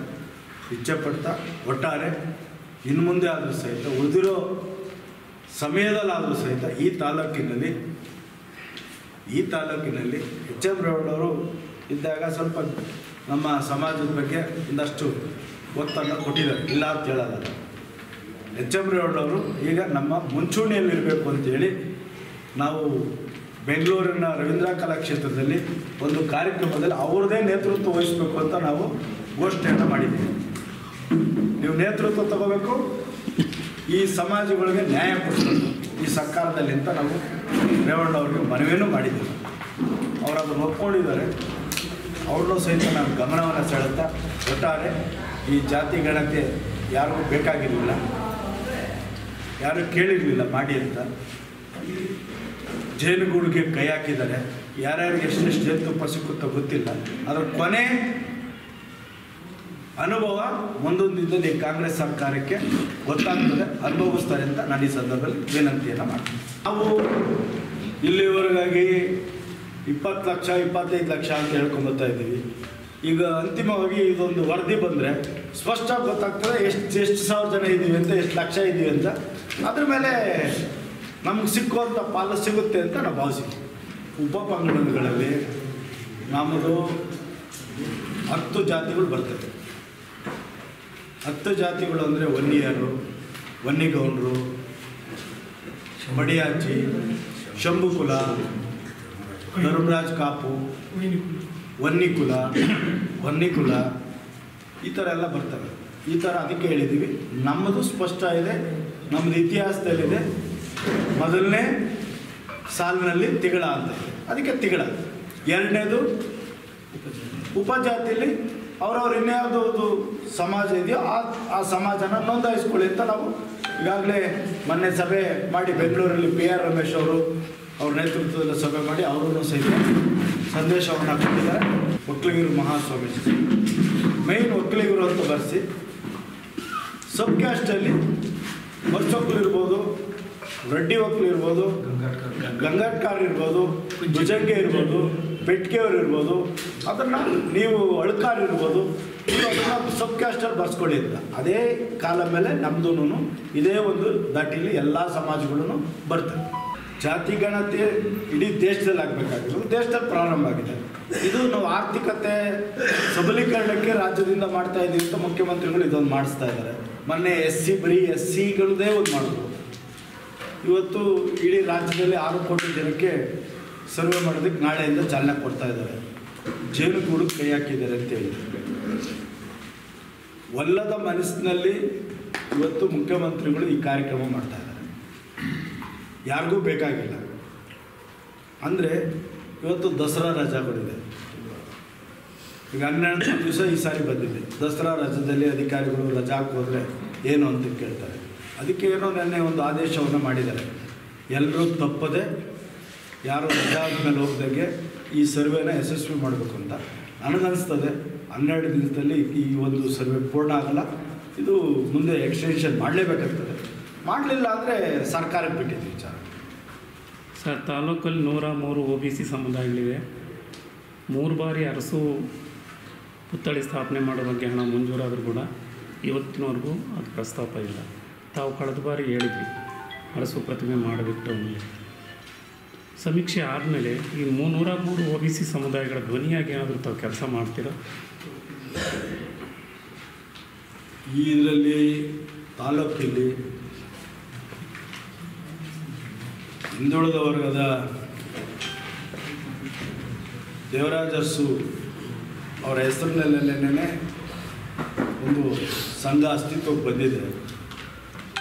ಇಚ್ಛೆಪಡ್ತಾ, ಒಟ್ಟಾರೆ ಇನ್ನು ಮುಂದೆ ಆದರೂ ಸಹಿತ, ಉಳಿದಿರೋ ಸಮಯದಲ್ಲಾದರೂ ಸಹಿತ ಈ ತಾಲೂಕಿನಲ್ಲಿ HM ರೇವಣ್ಣವರು ಇದ್ದಾಗ ಸ್ವಲ್ಪ ನಮ್ಮ ಸಮಾಜದ ಬಗ್ಗೆ ಒಂದಷ್ಟು ಒತ್ತನ್ನು ಕೊಟ್ಟಿದ್ದಾರೆ, ಇಲ್ಲ ಅಂತ ಹೇಳಲ್ಲ. HM ರೇವಣ್ಣವರು ಈಗ ನಮ್ಮ ಮುಂಚೂಣಿಯಲ್ಲಿರಬೇಕು ಅಂತೇಳಿ ನಾವು ಬೆಂಗಳೂರಿನ ರವೀಂದ್ರ ಕಲಾಕ್ಷೇತ್ರದಲ್ಲಿ ಒಂದು ಕಾರ್ಯಕ್ರಮದಲ್ಲಿ ಅವ್ರದ್ದೇ ನೇತೃತ್ವ ವಹಿಸಬೇಕು ಅಂತ ನಾವು ಘೋಷಣೆಯನ್ನು ಮಾಡಿದ್ದೀವಿ. ನೀವು ನೇತೃತ್ವ ತಗೋಬೇಕು, ಈ ಸಮಾಜಗಳಿಗೆ ನ್ಯಾಯ ಕೊಡಿಸಬೇಕು ಈ ಸರ್ಕಾರದಲ್ಲಿ ಅಂತ ನಾವು ರೇವಣ್ಣವ್ರಿಗೆ ಮನವಿಯನ್ನು ಮಾಡಿದ್ದೀವಿ. ಅವರು ಅದನ್ನು ಒಪ್ಕೊಂಡಿದ್ದಾರೆ. ಅವ್ರನ್ನೂ ಸಹಿತ ನಾನು ಗಮನವನ್ನು ಸೆಳೆತಾ, ಒಟ್ಟಾರೆ ಈ ಜಾತಿ ಗಣತಿ ಯಾರಿಗೂ ಬೇಕಾಗಿರಲಿಲ್ಲ, ಯಾರೂ ಕೇಳಿರಲಿಲ್ಲ ಮಾಡಿ ಅಂತ. ಜೇನುಗೂಡಿಗೆ ಕೈ ಹಾಕಿದ್ದಾರೆ. ಯಾರ್ಯಾರಿಗೆ ಎಷ್ಟೆಷ್ಟು ಜೇನುತುಪ್ಪ ಸಿಕ್ಕುತ್ತೋ ಗೊತ್ತಿಲ್ಲ. ಅದರ ಕೊನೆ ಅನುಭವ ಮುಂದೊಂದು ದಿನದಲ್ಲಿ ಕಾಂಗ್ರೆಸ್ ಸರ್ಕಾರಕ್ಕೆ ಗೊತ್ತಾಗ್ತದೆ, ಅನುಭವಿಸ್ತಾರೆ ಅಂತ ನಾನು ಈ ಸಂದರ್ಭದಲ್ಲಿ ವಿನಂತಿಯನ್ನು ಮಾಡ್ತೀನಿ. ನಾವು ಇಲ್ಲಿವರೆಗಾಗಿ 20 ಲಕ್ಷ 25 ಲಕ್ಷ ಅಂತ ಹೇಳ್ಕೊಂಬರ್ತಾ ಇದ್ದೀವಿ. ಈಗ ಅಂತಿಮವಾಗಿ ಇದೊಂದು ವರದಿ ಬಂದರೆ ಸ್ಪಷ್ಟ ಗೊತ್ತಾಗ್ತದೆ ಎಷ್ಟು ಸಾವಿರ ಜನ ಇದ್ದೀವಿ ಅಂತ, ಎಷ್ಟು ಲಕ್ಷ ಇದ್ದೀವಿ ಅಂತ. ಅದ್ರ ಮೇಲೆ ನಮ್ಗೆ ಸಿಕ್ಕುವಂಥ ಪಾಲು ಸಿಗುತ್ತೆ ಅಂತ ನಾವು ಭಾವಿಸ್ತೀವಿ. ಉಪಪಂಗಡಗಳಲ್ಲಿ ನಮ್ಮದು 10 ಜಾತಿಗಳು ಬರ್ತದೆ. 10 ಜಾತಿಗಳು ಅಂದರೆ ವನ್ನಿಯರು, ವನ್ನಿಗೌಂಡರು, ಮಡಿಯಾಚಿ, ಶಂಭುಕುಲ, ಧರ್ಮರಾಜ್ ಕಾಪು, ವನ್ನಿಕುಲ ಈ ಥರ ಎಲ್ಲ ಬರ್ತವೆ. ಈ ಥರ ಅದಕ್ಕೆ ಹೇಳಿದ್ದೀವಿ. ನಮ್ಮದು ಸ್ಪಷ್ಟ ಇದೆ, ನಮ್ಮದು ಇತಿಹಾಸದಲ್ಲಿದೆ. ಮೊದಲನೇ ಸಾಲಿನಲ್ಲಿ ತಿಗಳ ಅಂತ ಇದೆ, ಅದಕ್ಕೆ ತಿಗಳ. ಎರಡನೇದು ಉಪಜಾತಿಯಲ್ಲಿ ಅವರವ್ರು ಇನ್ಯಾವುದೋ ಸಮಾಜ ಇದೆಯೋ ಆ ಸಮಾಜನ ನೋಂದಾಯಿಸ್ಕೊಳ್ಳಿ ಅಂತ ನಾವು ಈಗಾಗಲೇ ಮೊನ್ನೆ ಸಭೆ ಮಾಡಿ ಬೆಂಗಳೂರಲ್ಲಿ PR ರಮೇಶ್ ಅವರು ಅವ್ರ ನೇತೃತ್ವದಲ್ಲಿ ಸಭೆ ಮಾಡಿ ಅವರೂ ಸಹಿತ ಸಂದೇಶವನ್ನು ಕೊಟ್ಟಿದ್ದಾರೆ. ಒಕ್ಕಲಿಗರು ಮಹಾಸ್ವಾಮೀಜಿ ಮೇಯ್ನ್ ಒಕ್ಕಲಿಗರು ಅಂತ ಬರೆಸಿ, ಸಬ್ ಕ್ಯಾಸ್ಟಲ್ಲಿ ಹೊರಚೊಕ್ಕಲು ಇರ್ಬೋದು, ರೆಡ್ಡಿ ಒಕ್ಕಲು ಇರ್ಬೋದು, ಗಂಗಾಟ್ಕಾರ್ ಇರ್ಬೋದು, ಭುಜಂಗೆ ಇರ್ಬೋದು, ಬೆಟ್ಕೆಯವ್ರು ಇರ್ಬೋದು, ಅದನ್ನು ನೀವು ಅಳ್ಕಾರ್ ಇರ್ಬೋದು, ನೀವು ಅದನ್ನು ಸಬ್ ಕ್ಯಾಸ್ಟಲ್ಲಿ ಬರ್ಸ್ಕೊಳ್ಳಿ ಅಂತ. ಅದೇ ಕಾಲ ಮೇಲೆ ನಮ್ಮದು ಇದೇ ಒಂದು ದಾಟಿಲಿ ಎಲ್ಲ ಸಮಾಜಗಳೂ ಬರ್ತವೆ. ಜಾತಿ ಗಣತಿ ಇಡೀ ದೇಶದಲ್ಲಿ ಆಗಬೇಕಾಗಿರೋದು ದೇಶದಲ್ಲಿ ಪ್ರಾರಂಭ ಆಗಿದೆ. ಇದು ನಾವು ಆರ್ಥಿಕತೆ ಸಬಲೀಕರಣಕ್ಕೆ ರಾಜ್ಯದಿಂದ ಮಾಡ್ತಾ ಇದ್ದೀವಿ ಅಂತ ಮುಖ್ಯಮಂತ್ರಿಗಳು ಇದೊಂದು ಮಾಡಿಸ್ತಾ ಇದ್ದಾರೆ. ಮೊನ್ನೆ ಬರೀ SCಗಳದೇ ಒಂದು ಮಾಡೋದು. ಇವತ್ತು ಇಡೀ ರಾಜ್ಯದಲ್ಲಿ 6 ಕೋಟಿ ಜನಕ್ಕೆ ಸರ್ವೆ ಮಾಡೋದಕ್ಕೆ ನಾಳೆಯಿಂದ ಚಾಲನೆ ಕೊಡ್ತಾ ಇದ್ದಾರೆ. ಜೇನುಗೂಡಿಗೆ ಕೈ ಹಾಕಿದ್ದಾರೆ ಅಂತೇಳಿ ಒಲ್ಲದ ಮನಸ್ಸಿನಲ್ಲಿ ಇವತ್ತು ಮುಖ್ಯಮಂತ್ರಿಗಳು ಈ ಕಾರ್ಯಕ್ರಮ ಮಾಡ್ತಾ ಇದ್ದಾರೆ. ಯಾರಿಗೂ ಬೇಕಾಗಿಲ್ಲ. ಅಂದರೆ ಇವತ್ತು ದಸರಾ ರಜಾಗಳಿದೆ. ಈಗ 12 ದಿವಸ ಈ ಸಾರಿ ಬಂದಿದೆ. ದಸರಾ ರಜದಲ್ಲಿ ಅಧಿಕಾರಿಗಳು ರಜಾಕ್ಕೆ ಹೋದರೆ ಏನು ಅಂತ ಕೇಳ್ತಾರೆ. ಅದಕ್ಕೆ ಏನೋ ನೆನ್ನೆ ಒಂದು ಆದೇಶವನ್ನು ಮಾಡಿದ್ದಾರೆ. ಎಲ್ಲರೂ ತಪ್ಪದೆ ಯಾರು ರಜಾ ಆದಮೇಲೆ ಹೋಗ್ದಂಗೆ ಈ ಸರ್ವೆನ ಯಶಸ್ವಿ ಮಾಡಬೇಕು ಅಂತ. ನನಗನ್ನಿಸ್ತದೆ 12 ದಿನದಲ್ಲಿ ಈ ಒಂದು ಸರ್ವೆ ಪೂರ್ಣ ಆಗಲ್ಲ. ಇದು ಮುಂದೆ ಎಕ್ಸ್ಟೆನ್ಷನ್ ಮಾಡಲೇಬೇಕಾಗ್ತದೆ. ಮಾಡಲಿಲ್ಲ ಅಂದರೆ ಸರ್ಕಾರಕ್ಕೆ ಬಿಟ್ಟಿದ್ದು ವಿಚಾರ. ಸರ್, ತಾಲೂಕಲ್ಲಿ 103 OBC ಸಮುದಾಯಗಳಿವೆ. 3 ಬಾರಿ ಅರಸು ಪುತ್ಥಳಿ ಸ್ಥಾಪನೆ ಮಾಡೋ ಬಗ್ಗೆ ಹಣ ಮಂಜೂರಾದರೂ ಕೂಡ ಇವತ್ತಿನವರೆಗೂ ಅದು ಪ್ರಸ್ತಾಪ ಇಲ್ಲ. ತಾವು ಕಳೆದ ಬಾರಿ ಹೇಳಿದ್ವಿ ಅರಸು ಪ್ರತಿಮೆ ಮಾಡಬೇಕು ಟೌನಲ್ಲಿ. ಸಮೀಕ್ಷೆ ಆದಮೇಲೆ ಈ 303 OBC ಸಮುದಾಯಗಳ ಧ್ವನಿಯಾಗಿ ಏನಾದರೂ ತಾವು ಕೆಲಸ ಮಾಡ್ತೀರಾ? ಇದರಲ್ಲಿ ತಾಲೂಕಿಲ್ಲಿ ಹಿಂದುಳಿದ ವರ್ಗದ ದೇವರಾಜ ಅರಸು ಅವರ ಹೆಸರಿನಲ್ಲೇನೆ ಒಂದು ಸಂಘ ಅಸ್ತಿತ್ವಕ್ಕೆ ಬಂದಿದೆ.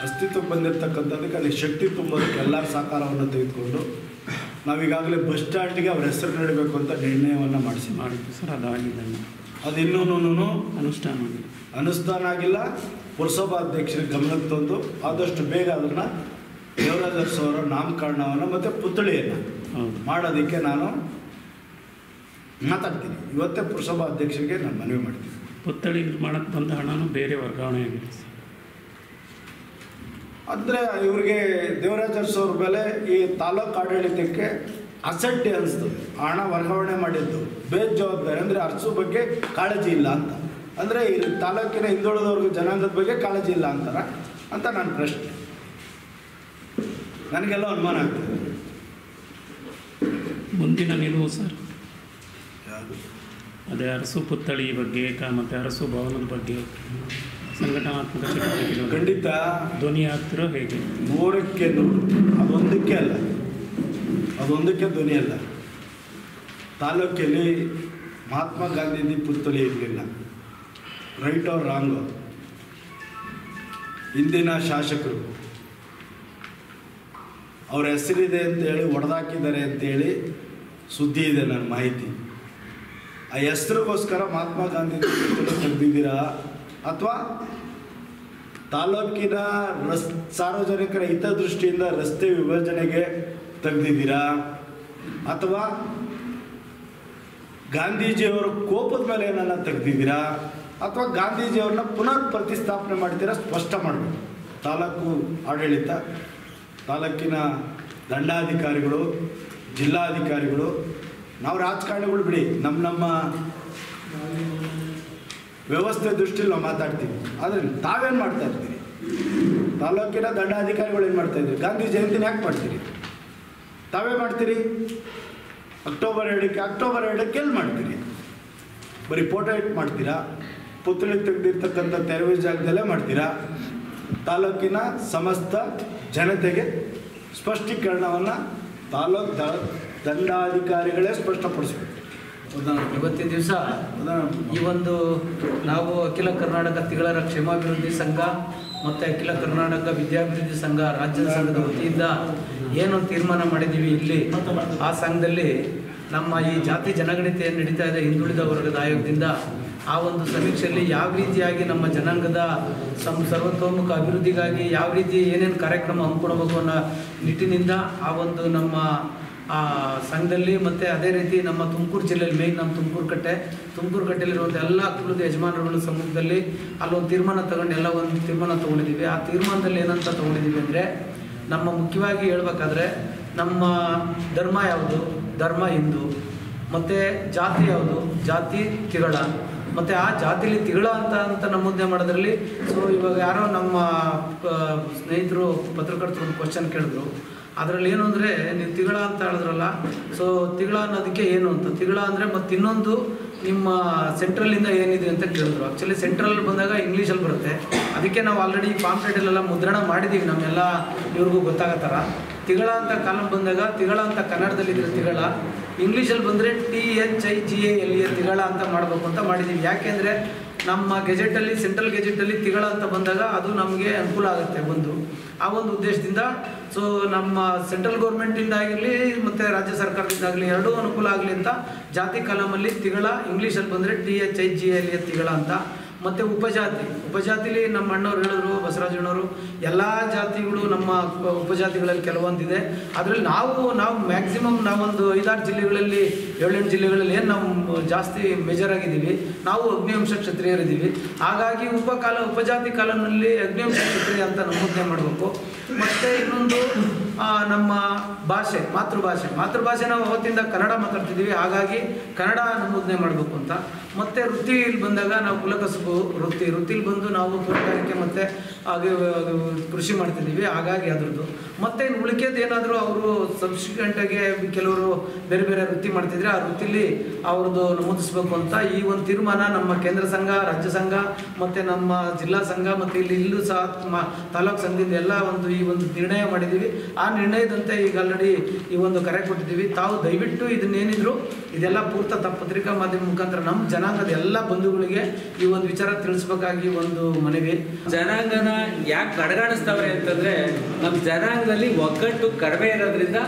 ಅಸ್ತಿತ್ವಕ್ಕೆ ಬಂದಿರತಕ್ಕಂಥದ್ದಕ್ಕೆ ಅಲ್ಲಿ ಶಕ್ತಿ ತುಂಬೋದಕ್ಕೆ ಎಲ್ಲರ ಸಹಕಾರವನ್ನು ತೆಗೆದುಕೊಂಡು ನಾವೀಗಾಗಲೇ ಬಸ್ ಸ್ಟ್ಯಾಂಡಿಗೆ ಅವ್ರ ಹೆಸರು ನೀಡಬೇಕು ಅಂತ ನಿರ್ಣಯವನ್ನು ಮಾಡಿದ್ವಿ ಸರ್. ಅದಾಗಿದೆ, ಅದು ಇನ್ನೂ ಅನುಷ್ಠಾನ ಆಗಿಲ್ಲ. ಪುರಸಭಾಧ್ಯಕ್ಷರಿಗೆ ಗಮನಕ್ಕೆ ತಂದು ಆದಷ್ಟು ಬೇಗ ಅದನ್ನು ದೇವರಾಜ ಅರಸು ಅವರ ನಾಮಕರಣವನ್ನು ಮತ್ತು ಪುತ್ಥಳಿಯನ್ನು ಮಾಡೋದಕ್ಕೆ ನಾನು ಮಾತಾಡ್ತೀನಿ. ಇವತ್ತೇ ಪುರಸಭಾಧ್ಯಕ್ಷರಿಗೆ ನಾನು ಮನವಿ ಮಾಡ್ತೀನಿ. ಪುತ್ಥಳಿ ನಿರ್ಮಾಣಕ್ಕೆ ಬಂದ ಹಣನೂ ಬೇರೆ ವರ್ಗಾವಣೆ ಆಗಿದೆ ಸರ್. ಅಂದರೆ ಇವರಿಗೆ ದೇವರಾಜ ಅರಸು ಅವ್ರ ಮೇಲೆ ಈ ತಾಲೂಕು ಆಡಳಿತಕ್ಕೆ ಅಸಡ್ಡೆ ಅನಿಸ್ತದೆ. ಹಣ ವರ್ಗಾವಣೆ ಮಾಡಿದ್ದು ಬೇಜವಾಬ್ದಾರಿ. ಅಂದರೆ ಅರಸು ಬಗ್ಗೆ ಕಾಳಜಿ ಇಲ್ಲ ಅಂತ. ಅಂದರೆ ಈ ತಾಲೂಕಿನ ಹಿಂದುಳಿದವ್ರಿಗೆ ಜನಾಂಗದ ಬಗ್ಗೆ ಕಾಳಜಿ ಇಲ್ಲ ಅಂತಾರ ಅಂತ ನನ್ನ ಪ್ರಶ್ನೆ. ನನಗೆಲ್ಲ ಅನುಮಾನ ಆಗ್ತದೆ. ಮುಂದಿನ ನಿಲುವು ಸರ್ ಅದೇ ಅರಸು ಪುತ್ಥಳಿ ಬಗ್ಗೆ ಮತ್ತು ಅರಸು ಭವನದ ಬಗ್ಗೆ ಸಂಘಟನಾತ್ಮಕ ಚಟುವಟಿಕೆಗಳು ಖಂಡಿತ ಧ್ವನಿ ಆಗ್ತಿರೋ ಹೇಗೆ? 100ಕ್ಕೆ 100 ಅದೊಂದಕ್ಕೆ ಧ್ವನಿ ಅಲ್ಲ. ತಾಲೂಕಲ್ಲಿ ಮಹಾತ್ಮ ಗಾಂಧೀಜಿ ಪುತ್ಥಳಿ ಇರಲಿಲ್ಲ. ರೈಟ್ ಆರ್ ರಾಂಗ್, ಇಂದಿನ ಶಾಸಕರು ಅವ್ರ ಹೆಸರಿದೆ ಅಂತೇಳಿ ಹೊಡೆದಾಕಿದ್ದಾರೆ ಅಂತೇಳಿ ಸುದ್ದಿ ಇದೆ, ನನ್ನ ಮಾಹಿತಿ. ಆ ಹೆಸರಿಗೋಸ್ಕರ ಮಹಾತ್ಮ ಗಾಂಧೀಜಿ ಪುತ್ಥಳಿ ತೆಗೆದಿದ್ದೀರಾ ಅಥವಾ ತಾಲೂಕಿನ ಸಾರ್ವಜನಿಕರ ಹಿತದೃಷ್ಟಿಯಿಂದ ರಸ್ತೆ ವಿಭಜನೆಗೆ ತೆಗೆದಿದ್ದೀರಾ ಅಥವಾ ಗಾಂಧೀಜಿಯವರ ಕೋಪದ ಮೇಲೆ ಏನನ್ನ ತೆಗೆದಿದ್ದೀರಾ ಅಥವಾ ಗಾಂಧೀಜಿಯವ್ರನ್ನ ಪುನರ್ ಪ್ರತಿಸ್ಥಾಪನೆ ಮಾಡ್ತೀರಾ? ಸ್ಪಷ್ಟ ಮಾಡಬೇಕು. ತಾಲೂಕು ಆಡಳಿತ, ತಾಲೂಕಿನ ದಂಡಾಧಿಕಾರಿಗಳು, ಜಿಲ್ಲಾಧಿಕಾರಿಗಳು, ನಾವು ರಾಜಕಾರಣಿಗಳು ಬಿಡಿ, ನಮ್ಮ ವ್ಯವಸ್ಥೆ ದೃಷ್ಟಿಯಲ್ಲಿ ನಾವು ಮಾತಾಡ್ತೀವಿ. ಆದರೆ ತಾವೇನು ಮಾಡ್ತಾ ಇರ್ತೀರಿ? ತಾಲೂಕಿನ ದಂಡಾಧಿಕಾರಿಗಳು ಏನು ಮಾಡ್ತಾ ಇದ್ದೀರಿ? ಗಾಂಧಿ ಜಯಂತಿನ ಯಾಕೆ ಮಾಡ್ತೀರಿ? ತಾವೇ ಮಾಡ್ತೀರಿ. ಅಕ್ಟೋಬರ್ 2ಕ್ಕೆ ಎಲ್ಲಿ ಮಾಡ್ತೀರಿ? ಬರೀ ಫೋಟೋ ಇಟ್ಟು ಮಾಡ್ತೀರಾ? ಪುತ್ಥಳಿ ತೆಗೆದಿರ್ತಕ್ಕಂಥ ತೆರವು ಜಾಗದಲ್ಲೇ ಮಾಡ್ತೀರಾ? ತಾಲೂಕಿನ ಸಮಸ್ತ ಜನತೆಗೆ ಸ್ಪಷ್ಟೀಕರಣವನ್ನು ತಾಲೂಕು ದಂಡಾಧಿಕಾರಿಗಳೇ ಸ್ಪಷ್ಟಪಡಿಸ್ಬೇಕು. ಇವತ್ತಿನ ದಿವಸ ಈ ಒಂದು ನಾವು ಅಖಿಲ ಕರ್ನಾಟಕ ತಿಗಳರ ಕ್ಷೇಮಾಭಿವೃದ್ಧಿ ಸಂಘ ಮತ್ತು ಅಖಿಲ ಕರ್ನಾಟಕ ವಿದ್ಯಾಭಿವೃದ್ಧಿ ಸಂಘ ರಾಜ್ಯದ ಸಂಘದ ವತಿಯಿಂದ ಏನು ತೀರ್ಮಾನ ಮಾಡಿದ್ದೀವಿ ಇಲ್ಲಿ, ಆ ಸಂಘದಲ್ಲಿ ನಮ್ಮ ಈ ಜಾತಿ ಜನಗಣತಿ ನಡೀತಾ ಇದೆ ಹಿಂದುಳಿದ ವರ್ಗದ ಆಯೋಗದಿಂದ, ಆ ಒಂದು ಸಮೀಕ್ಷೆಯಲ್ಲಿ ಯಾವ ರೀತಿಯಾಗಿ ನಮ್ಮ ಜನಾಂಗದ ಸರ್ವತೋಮುಖ ಅಭಿವೃದ್ಧಿಗಾಗಿ ಯಾವ ರೀತಿ ಏನೇನು ಕಾರ್ಯಕ್ರಮ ಹಮ್ಮಿಕೊಡಬೇಕು ಅನ್ನೋ ನಿಟ್ಟಿನಿಂದ ಆ ಒಂದು ನಮ್ಮ ಆ ಸಂಘದಲ್ಲಿ ಮತ್ತು ಅದೇ ರೀತಿ ನಮ್ಮ ತುಮಕೂರು ಜಿಲ್ಲೆಯಲ್ಲಿ ಮೇಯ್ನ್ ನಮ್ಮ ತುಮಕೂರು ಕಟ್ಟೆಯಲ್ಲಿರುವಂಥ ಎಲ್ಲ ಕುಲದ ಯಜಮಾನರುಗಳ ಸಮ್ಮುಖದಲ್ಲಿ ಅಲ್ಲೊಂದು ತೀರ್ಮಾನ ತಗೊಂಡು ಎಲ್ಲ ಒಂದು ತೀರ್ಮಾನ ತೊಗೊಂಡಿದ್ದೀವಿ. ಆ ತೀರ್ಮಾನದಲ್ಲಿ ಏನಂತ ತೊಗೊಂಡಿದ್ದೀವಿ ಅಂದರೆ, ನಮ್ಮ ಮುಖ್ಯವಾಗಿ ಹೇಳ್ಬೇಕಾದ್ರೆ ನಮ್ಮ ಧರ್ಮ ಯಾವುದು? ಧರ್ಮ ಹಿಂದೂ. ಮತ್ತು ಜಾತಿ ಯಾವುದು? ಜಾತಿ ತಿಗಳ. ಮತ್ತು ಆ ಜಾತಿಲಿ ತಿಗಳ ಅಂತ ನಮೂದನೆ ಮಾಡೋದ್ರಲ್ಲಿ ಇವಾಗ ಯಾರೋ ನಮ್ಮ ಸ್ನೇಹಿತರು ಪತ್ರಕರ್ತರು ಒಂದು ಕ್ವಶನ್ ಕೇಳಿದ್ರು. ಅದರಲ್ಲಿ ಏನು ಅಂದರೆ, ನೀವು ತಿಗಳ ಅಂತ ಹೇಳಿದ್ರಲ್ಲ, ತಿಗಳ ಅನ್ನೋದಕ್ಕೆ ಏನು ಅಂತ, ತಿಗಳ ಅಂದರೆ ಮತ್ತು ಇನ್ನೊಂದು ನಿಮ್ಮ ಸೆಂಟ್ರಲಿಂದ ಏನಿದೆ ಅಂತ ಕೇಳಿದ್ರು. ಆ್ಯಕ್ಚುಲಿ ಸೆಂಟ್ರಲ್ ಬಂದಾಗ ಇಂಗ್ಲೀಷಲ್ಲಿ ಬರುತ್ತೆ. ಅದಕ್ಕೆ ನಾವು ಆಲ್ರೆಡಿ ಪಾಂಪ್ಲೆಟಲ್ಲೆಲ್ಲ ಮುದ್ರಣ ಮಾಡಿದ್ದೀವಿ, ನಮ್ಮೆಲ್ಲ ಇವ್ರಿಗೂ ಗೊತ್ತಾಗೋ ಥರ. ತಿಗಳ ಅಂತ ಕಾಲಮ್ ಬಂದಾಗ ತಿಗಳ ಅಂತ ಕನ್ನಡದಲ್ಲಿದ್ದರೆ ತಿಗಳ, ಇಂಗ್ಲೀಷಲ್ಲಿ ಬಂದರೆ THIGALE ತಿಗಳ ಅಂತ ಮಾಡಬೇಕು ಅಂತ ಮಾಡಿದ್ದೀವಿ. ಯಾಕೆಂದರೆ ನಮ್ಮ ಗೆಜೆಟಲ್ಲಿ, ಸೆಂಟ್ರಲ್ ಗೆಜೆಟಲ್ಲಿ ತಿಗಳ ಅಂತ ಬಂದಾಗ ಅದು ನಮಗೆ ಅನುಕೂಲ ಆಗುತ್ತೆ. ಆ ಒಂದು ಉದ್ದೇಶದಿಂದ ಸೊ ನಮ್ಮ ಸೆಂಟ್ರಲ್ ಗೌರ್ಮೆಂಟಿಂದ ಆಗಿರಲಿ ಮತ್ತು ರಾಜ್ಯ ಸರ್ಕಾರದಿಂದಾಗಲಿ ಎರಡೂ ಅನುಕೂಲ ಆಗಲಿ ಅಂತ ಜಾತಿ ಕಾಲಮಲ್ಲಿ ತಿಗಳ, ಇಂಗ್ಲೀಷಲ್ಲಿ ಬಂದರೆ THIGALE ತಿಗಳ ಅಂತ. ಮತ್ತು ಉಪಜಾತಿಲಿ ನಮ್ಮ ಅಣ್ಣವ್ರು ಹೇಳಿದ್ರು, ಬಸವರಾಜಣ್ಣವರು, ಎಲ್ಲ ಜಾತಿಗಳು ನಮ್ಮ ಉಪಜಾತಿಗಳಲ್ಲಿ ಕೆಲವೊಂದಿದೆ. ಅದರಲ್ಲಿ ನಾವು ಮ್ಯಾಕ್ಸಿಮಮ್ ನಾವೊಂದು 5-6 ಜಿಲ್ಲೆಗಳಲ್ಲಿ 7-8 ಜಿಲ್ಲೆಗಳಲ್ಲಿ ಏನು ನಾವು ಜಾಸ್ತಿ ಮೇಜರ್ ಆಗಿದ್ದೀವಿ. ನಾವು ಅಗ್ನಿವಂಶ ಕ್ಷತ್ರಿಯರಿದ್ದೀವಿ. ಹಾಗಾಗಿ ಉಪಜಾತಿ ಕಾಲಂನಲ್ಲಿ ಅಗ್ನಿವಂಶ ಕ್ಷತ್ರಿಯ ಅಂತ ನಮೂದನೆ ಮಾಡಬೇಕು. ಮತ್ತು ಇನ್ನೊಂದು ನಮ್ಮ ಭಾಷೆ, ಮಾತೃಭಾಷೆ ನಾವು ಅವತ್ತಿಂದ ಕನ್ನಡ ಮಾತಾಡ್ತಿದ್ದೀವಿ. ಹಾಗಾಗಿ ಕನ್ನಡ ನಮೂದನೆ ಮಾಡಬೇಕು ಅಂತ. ಮತ್ತು ವೃತ್ತಿಲಿ ಬಂದಾಗ ನಾವು ಕುಲಕಸುಬು ವೃತ್ತಿಲಿ ಬಂದು ನಾವು ತೋಟಗಾರಿಕೆ ಮತ್ತು ಹಾಗೆ ಕೃಷಿ ಮಾಡ್ತಿದ್ದೀವಿ. ಹಾಗಾಗಿ ಅದ್ರದ್ದು ಮತ್ತು ಇನ್ನು ಉಳಿಕೆದು ಏನಾದರೂ ಅವರು ಸಬ್ಸಿಕ್ವೆಂಟಾಗಿ ಕೆಲವರು ಬೇರೆ ಬೇರೆ ವೃತ್ತಿ ಮಾಡ್ತಿದ್ರೆ ಆ ವೃತ್ತಿಲಿ ಅವ್ರದ್ದು ನಮೂದಿಸ್ಬೇಕು ಅಂತ ಈ ಒಂದು ತೀರ್ಮಾನ ನಮ್ಮ ಕೇಂದ್ರ ಸಂಘ, ರಾಜ್ಯ ಸಂಘ ಮತ್ತು ನಮ್ಮ ಜಿಲ್ಲಾ ಸಂಘ ಮತ್ತು ಇಲ್ಲೂ ಸಹ ತಾಲೂಕು ಸಂಘದಿಂದ ಎಲ್ಲ ಈ ಒಂದು ನಿರ್ಣಯ ಮಾಡಿದ್ದೀವಿ. ಆ ನಿರ್ಣಯದಂತೆ ಈಗ ಆಲ್ರೆಡಿ ಈ ಒಂದು ಕರೆ ಕೊಟ್ಟಿದ್ದೀವಿ. ತಾವು ದಯವಿಟ್ಟು ಇದನ್ನೇನಿದ್ರು ಇದೆಲ್ಲ ಪತ್ರಿಕಾ ಮಾಧ್ಯಮ ಮುಖಾಂತರ ನಮ್ಮ ಜನಾಂಗದ ಎಲ್ಲ ಬಂಧುಗಳಿಗೆ ಈ ಒಂದು ವಿಚಾರ ತಿಳಿಸ್ಬೇಕಾಗಿ ಒಂದು ಮನವಿ. ಜನಾಂಗನ ಯಾಕೆ ಕಡೆಗಾಣಿಸ್ತವ್ರೆ ಅಂತಂದ್ರೆ ನಮ್ಮ ಜನಾಂಗದಲ್ಲಿ ಒಗ್ಗಟ್ಟು ಕಡಿಮೆ ಇರೋದ್ರಿಂದ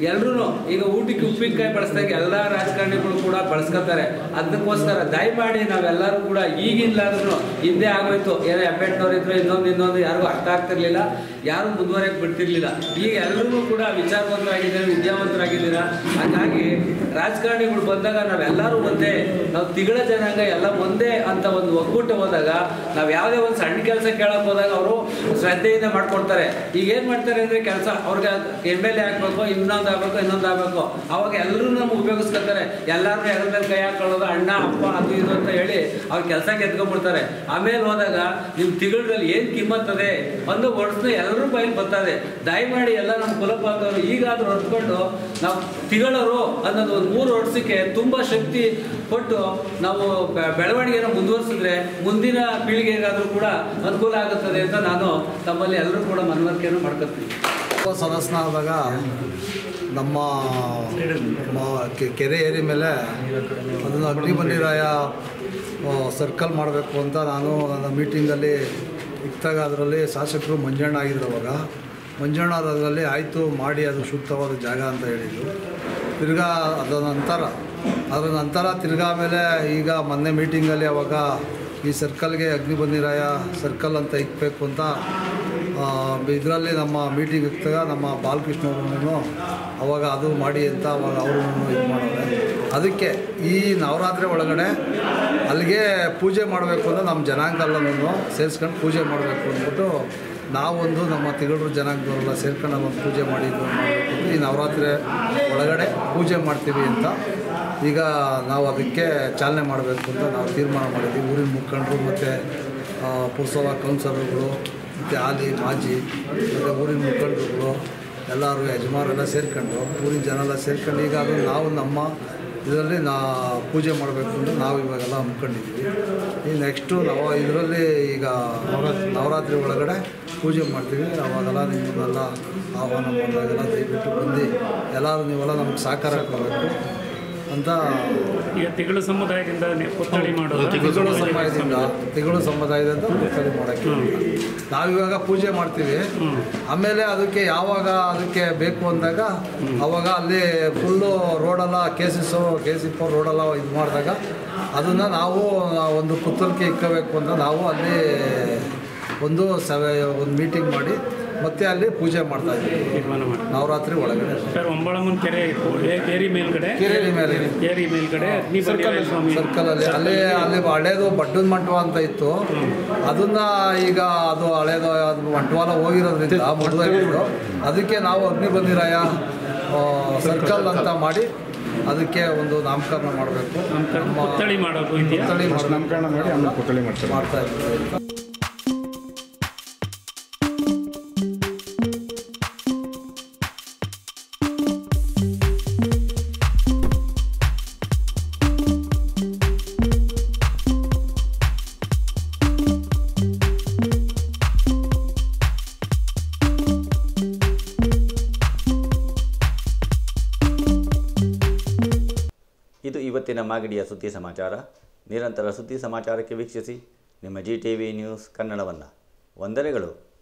ಎಲ್ಲರೂ ಈಗ ಊಟಕ್ಕೆ ಉಪ್ಪಿನಕಾಯಿ ಬಳಸಿದಾಗ ಎಲ್ಲ ರಾಜಕಾರಣಿಗಳು ಕೂಡ ಬಳಸ್ಕೊತಾರೆ. ಅದಕ್ಕೋಸ್ಕರ ದಯಮಾಡಿ ನಾವೆಲ್ಲರೂ ಕೂಡ ಈಗಿಲ್ಲಾದ್ರೂ ಹಿಂದೆ ಆಗೋಯ್ತು. ಏನೋ ಹೆಬ್ಬೆಟ್ಟನವ್ರು ಇದ್ರು ಇನ್ನೊಂದು ಯಾರಿಗೂ ಅರ್ಥ ಆಗ್ತಿರ್ಲಿಲ್ಲ, ಯಾರು ಮುಂದುವರೆಯಕ್ಕೆ ಬಿಡ್ತಿರ್ಲಿಲ್ಲ. ಈಗ ಎಲ್ಲರೂ ಕೂಡ ವಿಚಾರವಂತರಾಗಿದ್ದೀರಾ, ವಿದ್ಯಾವಂತರಾಗಿದ್ದೀರಾ. ಹಾಗಾಗಿ ರಾಜಕಾರಣಿಗಳು ಬಂದಾಗ ನಾವೆಲ್ಲರೂ ಒಂದೇ, ನಾವು ತಿಗಳ ಜನಾಂಗ ಎಲ್ಲ ಒಂದೇ ಅಂತ ಒಂದು ಒಗ್ಗೂಟ ಹೋದಾಗ ನಾವು ಯಾವುದೇ ಒಂದು ಸಣ್ಣ ಕೆಲಸ ಕೇಳಕ್ಕೆ ಹೋದಾಗ ಅವರು ಶ್ರದ್ಧೆಯಿಂದ ಮಾಡ್ಕೊಡ್ತಾರೆ. ಈಗ ಏನು ಮಾಡ್ತಾರೆ ಅಂದರೆ ಕೆಲಸ ಅವ್ರಿಗೆ MLA ಆಗಬೇಕು, ಇನ್ನೊಂದು ಆಗಬೇಕು. ಅವಾಗ ಎಲ್ಲರೂ ನಮ್ಗೆ ಉಪಯೋಗಿಸ್ಕೊತಾರೆ. ಎಲ್ಲರೂ ಎದ್ರ ಮೇಲೆ ಕೈ ಹಾಕೊಳ್ಳೋದು, ಅಣ್ಣ ಅಪ್ಪ ಅದು ಇದು ಅಂತ ಹೇಳಿ ಅವ್ರ ಕೆಲಸ ಗೆದ್ಕೊಂಡ್ಬಿಡ್ತಾರೆ. ಆಮೇಲೆ ಹೋದಾಗ ನಿಮ್ಮ ತಿಗಳಲ್ಲಿ ಏನು ಕಿಮ್ಮತ್ತದೆ ಒಂದು ವರ್ಷದ ಎಲ್ಲರೂ ಬಯಲು ಬರ್ತದೆ. ದಯಮಾಡಿ ಎಲ್ಲ ನಮ್ಮ ಕುಲಪಾದವರು ಈಗಾದರೂ ಹೊರಟ್ಕೊಂಡು ನಾವು ತಿಗಳರು ಅನ್ನೋದು ಒಂದು 3 ವರ್ಷಕ್ಕೆ ತುಂಬ ಶಕ್ತಿ ಕೊಟ್ಟು ನಾವು ಬೆಳವಣಿಗೆಯನ್ನು ಮುಂದುವರಿಸಿದ್ರೆ ಮುಂದಿನ ಪೀಳಿಗೆಗಾದರೂ ಕೂಡ ಅನುಕೂಲ ಆಗುತ್ತದೆ ಅಂತ ನಾನು ತಮ್ಮಲ್ಲಿ ಎಲ್ಲರೂ ಕೂಡ ಮನವರಿಕೆಯನ್ನು ಮಾಡ್ಕೊತೀನಿ. ಸದಸ್ಯನಾದಾಗ ನಮ್ಮ ಕೆರೆ ಏರಿ ಮೇಲೆ ಅದನ್ನು ಅಗ್ನಿಬಂಡಿರಾಯ ಸರ್ಕಲ್ ಮಾಡಬೇಕು ಅಂತ ನಾನು ನನ್ನ ಮೀಟಿಂಗಲ್ಲಿ ಇಕ್ತಾಗ ಅದರಲ್ಲಿ ಶಾಸಕರು ಮಂಜಣ್ಣ ಆಗಿದ್ರು. ಅವಾಗ ಮಂಜಣ್ಣ ಅದರಲ್ಲಿ ಆಯಿತು ಮಾಡಿ, ಅದು ಸೂಕ್ತವಾದ ಜಾಗ ಅಂತ ಹೇಳಿದರು. ತಿರ್ಗಾ ಅದರ ನಂತರ ತಿರ್ಗಾ ಮೇಲೆ ಈಗ ಮೊನ್ನೆ ಮೀಟಿಂಗಲ್ಲಿ ಅವಾಗ ಈ ಸರ್ಕಲ್ಗೆ ಅಗ್ನಿಬಂಡಿರಾಯ ಸರ್ಕಲ್ ಅಂತ ಇಕ್ಬೇಕು ಅಂತ ಇದರಲ್ಲಿ ನಮ್ಮ ಮೀಟಿಂಗ್ ಇಕ್ತಾಗ ನಮ್ಮ ಬಾಲಕೃಷ್ಣ ಅವ್ರನ್ನೂ ಅವಾಗ ಅದು ಮಾಡಿ ಅಂತ ಅವಾಗ ಅವರು ಇದು ಮಾಡೋರೆ. ಅದಕ್ಕೆ ಈ ನವರಾತ್ರಿ ಒಳಗಡೆ ಅಲ್ಲಿಗೆ ಪೂಜೆ ಮಾಡಬೇಕು ಅಂತ ನಮ್ಮ ಜನಾಂಗಲ್ಲೂ ಸೇರಿಸ್ಕೊಂಡು ಪೂಜೆ ಮಾಡಬೇಕು ಅಂದ್ಬಿಟ್ಟು ನಾವೊಂದು ನಮ್ಮ ತಿಗಳರು ಜನಾಂಗದವರೆಲ್ಲ ಸೇರ್ಕೊಂಡು ಒಂದು ಪೂಜೆ ಮಾಡಬೇಕು. ಈ ನವರಾತ್ರಿ ಒಳಗಡೆ ಪೂಜೆ ಮಾಡ್ತೀವಿ ಅಂತ ಈಗ ನಾವು ಅದಕ್ಕೆ ಚಾಲನೆ ಮಾಡಬೇಕು ಅಂತ ನಾವು ತೀರ್ಮಾನ ಮಾಡಿದ್ದೀವಿ. ಊರಿನ ಮುಖಂಡರು ಮತ್ತು ಪುರಸಭಾ ಕೌನ್ಸಿಲರ್ಗಳು ಮತ್ತು ಹಾಲಿ ಮಾಜಿ ಮತ್ತು ಊರಿನ ಮುಖಂಡರುಗಳು ಎಲ್ಲರೂ ಯಜಮಾನರೆಲ್ಲ ಸೇರ್ಕೊಂಡು ಊರಿನ ಜನ ಎಲ್ಲ ಸೇರ್ಕೊಂಡು ಈಗ ಅದು ನಾವು ನಮ್ಮ ಇದರಲ್ಲಿ ಪೂಜೆ ಮಾಡಬೇಕು ಅಂತ ನಾವು ಇವಾಗೆಲ್ಲ ಹಮ್ಮಿಕೊಂಡಿದ್ದೀವಿ. ಈ ನೆಕ್ಸ್ಟು ನಾವು ಇದರಲ್ಲಿ ಈಗ ನವರಾತ್ರಿ ಒಳಗಡೆ ಪೂಜೆ ಮಾಡ್ತೀವಿ. ಅವಾಗೆಲ್ಲ ನಿಮ್ಮನ್ನೆಲ್ಲ ಆಹ್ವಾನ ಮಾಡಿದಾಗೆಲ್ಲ ದಯವಿಟ್ಟು ಬಂದು ಎಲ್ಲರೂ ನೀವೆಲ್ಲ ನಮ್ಗೆ ಸಹಕಾರ ಕೊಡಬೇಕು ಅಂತ. ಈಗ ತಿಗಳು ಸಮುದಾಯದಿಂದ ಪುತ್ಥಳಿ ಮಾಡೋದು, ತಿಗಳು ಸಮುದಾಯದಿಂದ ಪುತ್ಥಳಿ ಮಾಡೋಕ್ಕೆ ನಾವಿವಾಗ ಪೂಜೆ ಮಾಡ್ತೀವಿ. ಆಮೇಲೆ ಅದಕ್ಕೆ ಯಾವಾಗ ಅದಕ್ಕೆ ಬೇಕು ಅಂದಾಗ ಅವಾಗ ಅಲ್ಲಿ ಫುಲ್ಲು ರೋಡೆಲ್ಲ KC4 ರೋಡೆಲ್ಲ ಇದು ಮಾಡಿದಾಗ ಅದನ್ನು ನಾವು ಒಂದು ಪುತ್ತಳಿಕೆ ಇಕ್ಕಬೇಕು ಅಂತ ನಾವು ಅಲ್ಲಿ ಒಂದು ಮೀಟಿಂಗ್ ಮಾಡಿ ಮತ್ತೆ ಅಲ್ಲಿ ಪೂಜೆ ಮಾಡ್ತಾ ಇದ್ದೀವಿ ನವರಾತ್ರಿ ಒಳಗಡೆ. ಸರ್, ಒಂಬಳಮ್ಮನ ಕೆರೆ ಏರಿ ಮೇಲ್ಗಡೆ ಸರ್ಕಲಲ್ಲಿ ಅಲ್ಲಿ ಹಳೇದು ಬಡ್ಡದ ಮಂಟಪ ಅಂತ ಇತ್ತು. ಅದನ್ನ ಈಗ ಅದು ಹಳೇದು ಅದು ಬಂಟ್ವಾಳ ಹೋಗಿರೋದ್ರಿಂದ ಮುರಿದೋಗಿತ್ತು. ಅದಕ್ಕೆ ನಾವು ಅಗ್ನಿಬಂಡಿರಾಯ ಸರ್ಕಲ್ ಅಂತ ಮಾಡಿ ಅದಕ್ಕೆ ಒಂದು ನಾಮಕರಣ ಮಾಡಬೇಕು, ಪುತ್ಥಳಿ ಮಾಡೋದು, ನಾಮಕರಣ ಮಾಡಿ ಮಾಡ್ತಾ ಇದ್ದೀವಿ. ಇದು ಇವತ್ತಿನ ಮಾಗಡಿಯ ಸುದ್ದಿ ಸಮಾಚಾರ. ನಿರಂತರ ಸುದ್ದಿ ಸಮಾಚಾರಕ್ಕೆ ವೀಕ್ಷಿಸಿ ನಿಮ್ಮ GTV ನ್ಯೂಸ್ ಕನ್ನಡವನ್ನು. ವಂದನೆಗಳು.